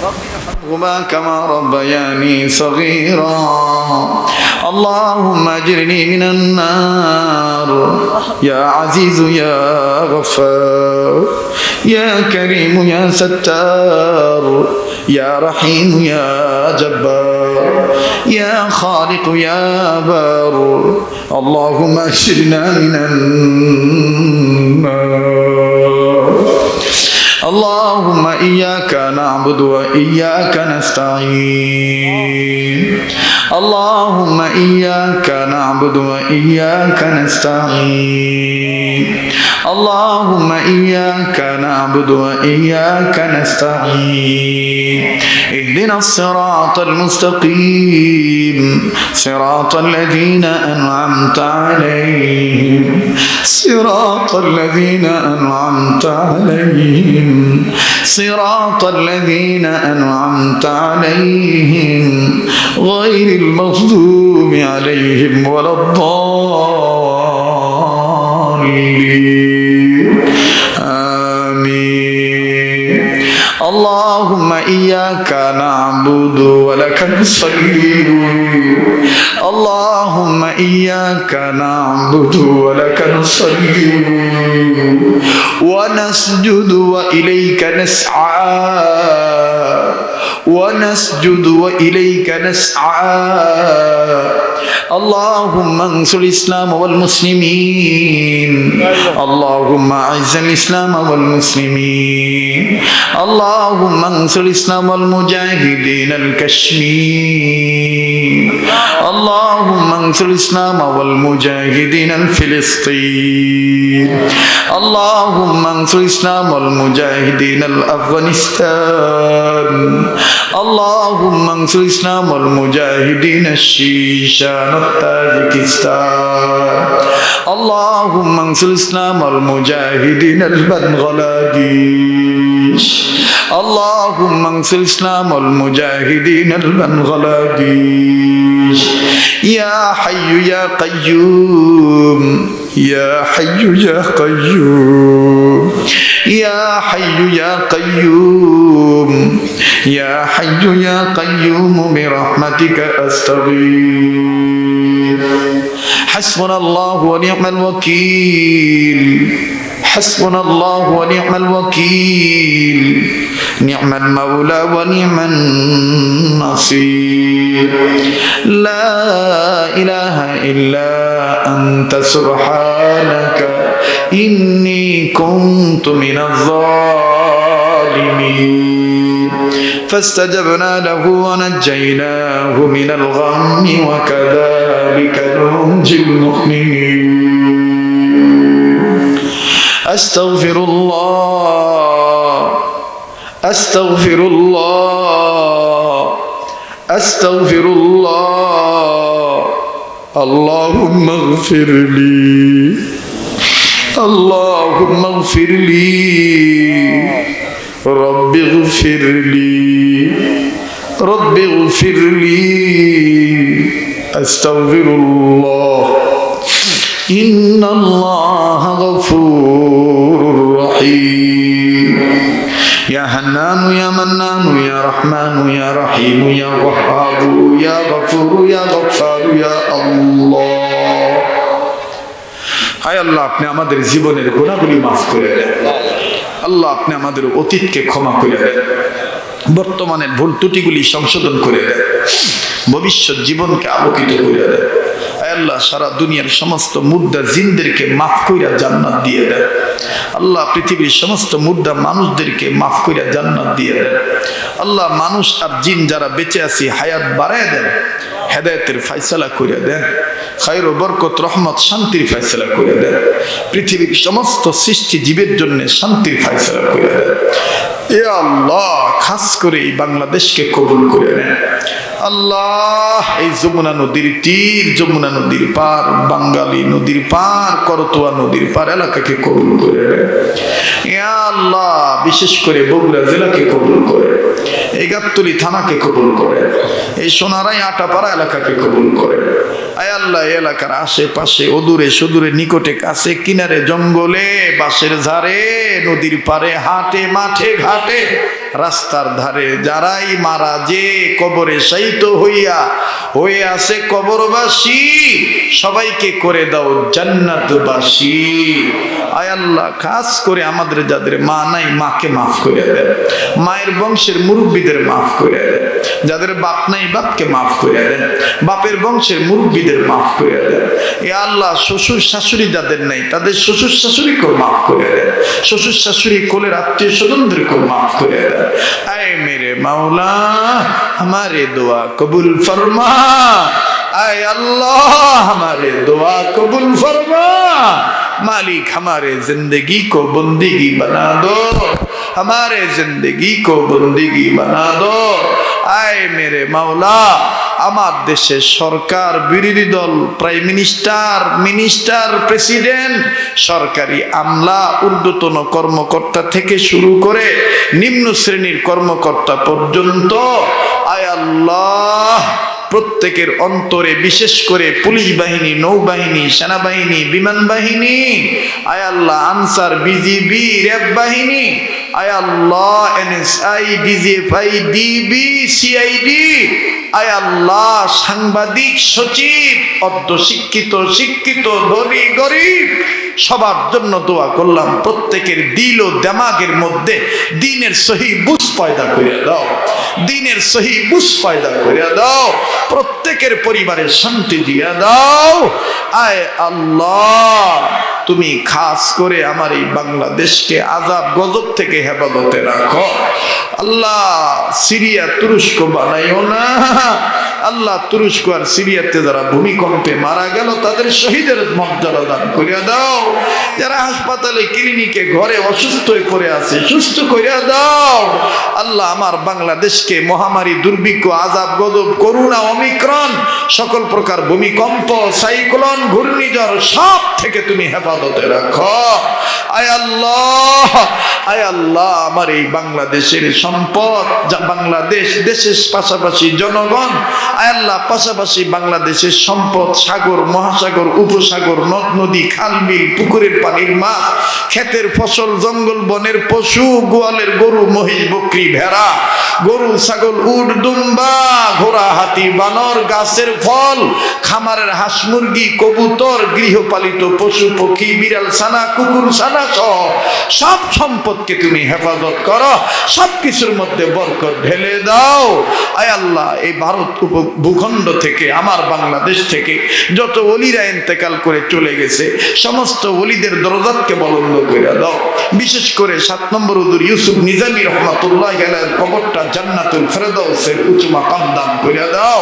رب ارحمهما كما ربياني صغيرا اللهم اجرني من النار يا عزيز يا غفار يا كريم يا ستار يا رحيم يا جبار يا خالق يا بار اللهم اجرنا من النار اللهم إياك نعبد وإياك نستعين اللهم إياك نعبد وإياك نستعين اللهم إياك نعبد وإياك نستعين اهدنا الصراط المستقيم صراط الذين أنعمت عليهم صراط الذين أنعمت عليهم صراط الذين أنعمت عليهم غير المغضوب عليهم ولا الضالين آمين اللهم إياك نعبد ولك نصلي اللهم إياك نعبد ولك نصلي ونسجد وإليك نسعى ونسجد وإليك نسعى اللهم انصر الإسلام والمسلمين اللهم أعز الإسلام والمسلمين اللهم انصر الإسلام والمجاهدين الكشمير اللهم انصر الإسلام والمجاهدين الفلسطين اللهم انصر الإسلام والمجاهدين الأفغانستان اللهم انصر الإسلام والمجاهدين الشيشان التاجكستان اللهم انصر الإسلام والمجاهدين البنغلاديش اللهم انصر الإسلام والمجاهدين البنغلاديش يا حي يا قيوم يا حي يا قيوم يا حي يا قيوم يا حي يا قيوم برحمتك أستغيث حسبنا الله ونعم الوكيل حسبنا الله ونعم الوكيل نعم المولى ونعم النصير لا إله إلا أنت سبحانك إني كنت من الظالمين فاستجبنا له ونجيناه من الغم وكذلك ننجي المؤمنين أستغفر الله أستغفر الله أستغفر الله اللهم اغفر لي اللهم اغفر لي رب اغفر لي رب اغفر لي أستغفر الله إن الله غفور رحيم يا حنان يا منان يا رحمن يا رحيم يا وهاب يا غفور يا غفار يا الله হায় আল্লাহ, আপনি আমাদের জীবনের গুনাহগুলি মাফ করে দেন। আল্লাহ, আপনি আমাদের অতীতকে ক্ষমা করে দেন, বর্তমানের ভুল ত্রুটিগুলি সংশোধন করে দেন, ভবিষ্যৎ জীবনকে আলোকিত করে দেন। আয় আল্লাহ, সারা দুনিয়ার সমস্ত মুর্দা জিনদেরকে মাফ কইরা জান্নাত দিয়ে দেন। আল্লাহ, পৃথিবীর সমস্ত মুর্দা মানুষদেরকে মাফ কইরা জান্নাত দিয়ে দেন। আল্লাহ, মানুষ আর জিন যারা বেঁচে আছি হায়াত বাড়ায় দেন, হেদায়েতের ফয়সালা করে দেন, খায়র ও বরকত রহমত শান্তির ফয়সালা করে দেন, পৃথিবীর সমস্ত সৃষ্টি জীবের জন্য শান্তির ফয়সালা করে দেন। এ আল্লাহ, খাস করে এই বাংলাদেশকে কবুল করে নেন। আল্লাহ, এই যমুনা নদীর তীর, যমুনা নদীর পার, বাঙ্গালী নদীর পার, করতোয়া নদীর পার এলাকাকে কবুল করে নেন। এ আল্লাহ, বিশেষ করে বগুড়া জেলাকে কবুল করে, এই গাবতলী থানাকে কবুল করে, এই সোনারাই আটাপাড়া এলাকাকে কবুল করে। আয় আল্লাহ, এই এলাকার আশেপাশে অদূরে সুদূরে নিকটে কাছে কিনারে জঙ্গলে বাঁশের ঝাড়ে নদীর পারে হাটে মাঠে ঘাটে রাস্তার ধারে যারাই মারা যে কবরে শায়িত হয়ে আছে কবরবাসী, সবাইকে করে দাও জান্নাতবাসী। আয় আল্লাহ, খাস করে আমাদের যাদের মা নাই মাকে মাফ করে দেন, মায়ের বংশের মুরব্বীদের মাফ করে দেন, যাদের বাপ নাই বাপকে মাফ করে দেন, বাপের বংশের মুরব্বীদের মাফ করে দেন। এ আল্লাহ, শ্বশুর শাশুড়ি যাদের নাই তাদের শ্বশুর শাশুড়িকেও মাফ করে দেন, শ্বশুর শাশুড়ি কোলের আত্মীয় স্বজনদেরকেও মাফ করে দেন। আয় মেরে মাওলা, हमारे दुआ कबूल फरमा। आए अल्लाह, हमारे दुआ कबूल फरमा। मालिक, हमारे जिंदगी को बंदगी बना दो, हमारे जिंदगी को बंदगी बना दो। आए मेरे मौला, আমার দেশের সরকার, বিরোধী দল, প্রাইম মিনিস্টার, প্রেসিডেন্ট, সরকারি আমলা, ঊর্ধ্বতন কর্মকর্তা থেকে শুরু করে নিম্ন শ্রেণীর কর্মকর্তা পর্যন্ত, আয় আল্লাহ, প্রত্যেকের অন্তরে, বিশেষ করে পুলিশ বাহিনী, নৌবাহিনী, সেনাবাহিনী, বিমান বাহিনী, আয় আল্লাহ, আনসার, বিজিবি, র্যাব বাহিনী, আয় আল্লাহ, NSI, DGFI, ডিবি, সিআইডি, আয় আল্লাহ, সাংবাদিক, সচিব, অর্ধশিক্ষিত, শিক্ষিত, ধনী, গরিব, সবার জন্য দোয়া করলাম। প্রত্যেকের দিল ও দিমাগের মধ্যে দ্বীনের সহি বুঝ পয়দা করে দাও, দ্বীনের সহি বুঝ পয়দা করে দাও, প্রত্যেকের পরিবারের শান্তি দিয়ে দাও। আয় আল্লাহ, তুমি খাস করে আমার এই বাংলাদেশকে আযাব গজব থেকে হেফাজতে রাখো। আল্লাহ, সিরিয়া তুরস্ক বানাইও না। আল্লাহ, তুরস্ক আর সিরিয়াতে যারা ভূমিকম্পে মারা গেল তাদের শহীদের মর্যাদা দান করিয়া দাও। যারা হাসপাতালে, ক্লিনিকে, ঘরে অসুস্থ হয়ে পড়ে আছে, সুস্থ করিয়া দাও। আল্লাহ, আমার বাংলাদেশকে মহামারী, দুর্ভিক্ষ, আযাব গজব, করোনা, অমিক্রন, সকল প্রকার ভূমিকম্প, সাইক্লোন, ঘূর্ণিঝড় সব থেকে তুমি হেফাজতে রাখো। আয় আল্লাহ, আয় আল্লাহ, আমার এই বাংলাদেশের সম্পদ, যা বাংলাদেশ, দেশের পাশাপাশি জনগণ, আয় আল্লাহ, পাশাপাশি বাংলাদেশের সম্পদ, সাগর, মহাসাগর, উপসাগর, নদ নদী, খাল বিল, পুকুরের পানির মাছ, ক্ষেতের ফসল, জঙ্গল বনের পশু, গোয়ালের গরু, মহিষ, বকরি, ভেড়া, গরু, ছাগল, উট, দুম্বা, ঘোড়া, হাতি, বানর, গাছের ফল, খামারের হাঁস, মুরগি, কবুতর, গৃহপালিত পশু, পক্ষী, বিড়াল, ছানা, কুকুর, ছানা সহ সব সম্পদকে তুমি হেফাজত করো, সব কিছুর মধ্যে বরকত ঢেলে দাও। আয় আল্লাহ, এই ভারত ভূখণ্ড থেকে, আমার বাংলাদেশ থেকে যত ওলিরা ইন্তেকাল করে চলে গেছে, সমস্ত ওলিদের দরজাতকে বুলন্দ করে দাও। বিশেষ করে 7 নম্বর হুজুর ইউসুফ নিজামী রহমাতুল্লাহি আলাইহির কবরটা জান্নাতুল ফেরদাউসের উঁচু মাকাম দান করে দাও।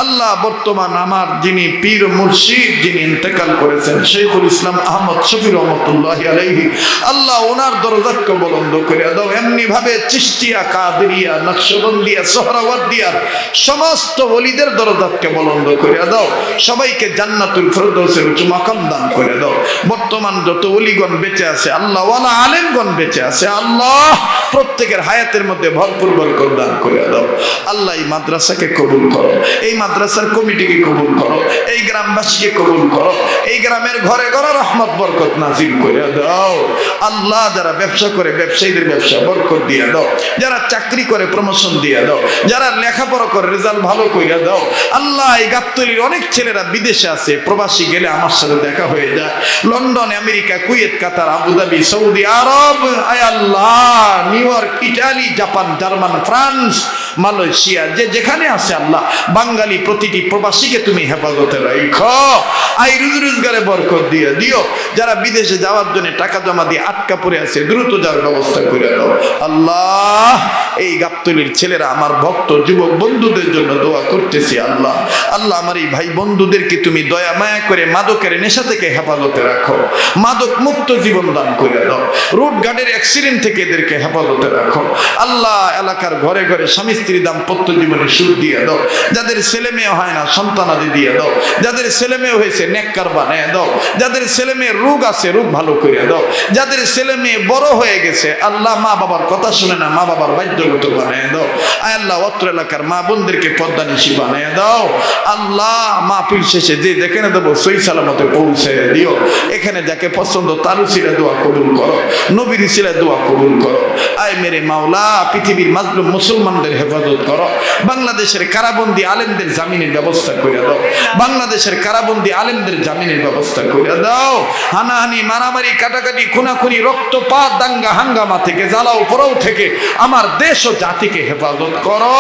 আল্লাহ, বর্তমান আমার যিনি পীর মুর্শিদ, যিনি ইন্তেকাল করেছেন, শেখুল ইসলাম আহমদ শফি রহমাতুল্লাহি আলাইহি, আল্লাহ, ওনার দরজাতকে বুলন্দ করে দাও। এমনি ভাবে চিশতিয়া, কাদেরিয়া, নকশবন্দিয়া, সোহরাওয়ার্দিয়ার সমস্ত ওলিদের দরজাতকে বুলন্দ করে দাও। সবাইকে জান্নাতুল ফেরদাউসের উঁচু মাকাম দান করে দাও। বর্তমান যত ওলিগণ বেঁচে আছে, আল্লাহ ওয়ালা আলেমগণ বেঁচে আছে, আল্লাহ, প্রত্যেকের হায়াতের মধ্যে ভরপুর বরকত বরকত দান করে দাও আল্লাহ। এই মাদ্রাসাকে কবুল করো, এই মাদ্রাসার কমিটিকে কবুল করো, এই গ্রামবাসীকে কবুল করো, এই গ্রামের ঘরে ঘরে রহমত বরকত নাজিল করে দাও আল্লাহ। যারা ব্যবসা করে ব্যবসায়ীদের ব্যবসা বরকত দিয়ে দাও, যারা চাকরি করে প্রমোশন দিয়ে দাও, যারা লেখাপড়া করে রেজাল্ট ভালো করে দাও আল্লাহ। এই গাবতলীর অনেক ছেলেরা বিদেশে আছে, প্রবাসী গেলে আমার সাথে দেখা হয়ে যায়, London, America, Kuwait, Qatar, Abu Dhabi, Saudi Arab, আয় আল্লাহ, New York, Italy, Japan, German, France, Malaysia, যে যেখানে আছে আল্লাহ, বাঙালি প্রতিটি প্রবাসীকে তুমি হেফাজতে রাখো, আই রুজি রোজগারে বরকত দিয়ে দিও। যারা বিদেশে যাওয়ার জন্য টাকা জমা দিয়ে আটকা পড়ে আছে দ্রুত যাওয়ার ব্যবস্থা করে দাও আল্লাহ। এই গাবতলীর ছেলেরা আমার ভক্ত যুবক বন্ধুদের জন্য দোয়া করতেছি আল্লাহ। আল্লাহ আমার এই ভাই বন্ধুদেরকে তুমি দয়া মায়া করে মাদকের নেশা থেকে হেফাজতে রাখো, মাদক মুক্ত জীবন দান করে দাও, রোড গার্ডের অ্যাক্সিডেন্ট থেকে এদেরকে হেফাজতে রাখো আল্লাহ। এলাকার ঘরে ঘরে স্বামী স্ত্রী দাম্পত্য জীবনে সুখ দিয়ে দাও, যাদের ছেলে মেয়ে হয় না সন্তানাদি দিয়ে দাও, যাদের ছেলে মেয়ে হয়েছে নেককার বানিয়ে দাও, যাদের ছেলে মেয়ের রোগ আছে রোগ ভালো করে দাও, যাদের ছেলে মেয়ে বড় হয়ে গেছে আল্লাহ মা বাবার কথা শুনে না মা বাবার বাধ্যগত বানিয়ে দাও আয় আল্লাহ। অত্র এলাকার মা বোনদেরকে পর্দানিশী বানিয়ে দাও আল্লাহ। মাহফিল শেষে যে যেখানে দেবো সই সালামতে পৌঁছে দিও। এখানে যাকে পছন্দ তারও ছিলা দোয়া কবুল করো, নবীর ছিলা দোয়া কবুল করো আয় মেরে মাওলা। পৃথিবীর মাজলুম মুসলমানদের হেফাজত করো, বাংলাদেশের কারাবন্দী আলেমদের জামিনের ব্যবস্থা করে দাও, বাংলাদেশের কারাবন্দী আলেমদের জামিনের ব্যবস্থা করে দাও। হানাহানি, মারামারি, কাটাকাটি, খুনাখুনি, রক্তপাত, দাঙ্গা হাঙ্গামা থেকে, জ্বালাও পোড়াও থেকে আমার দেশ ও জাতিকে হেফাজত করো।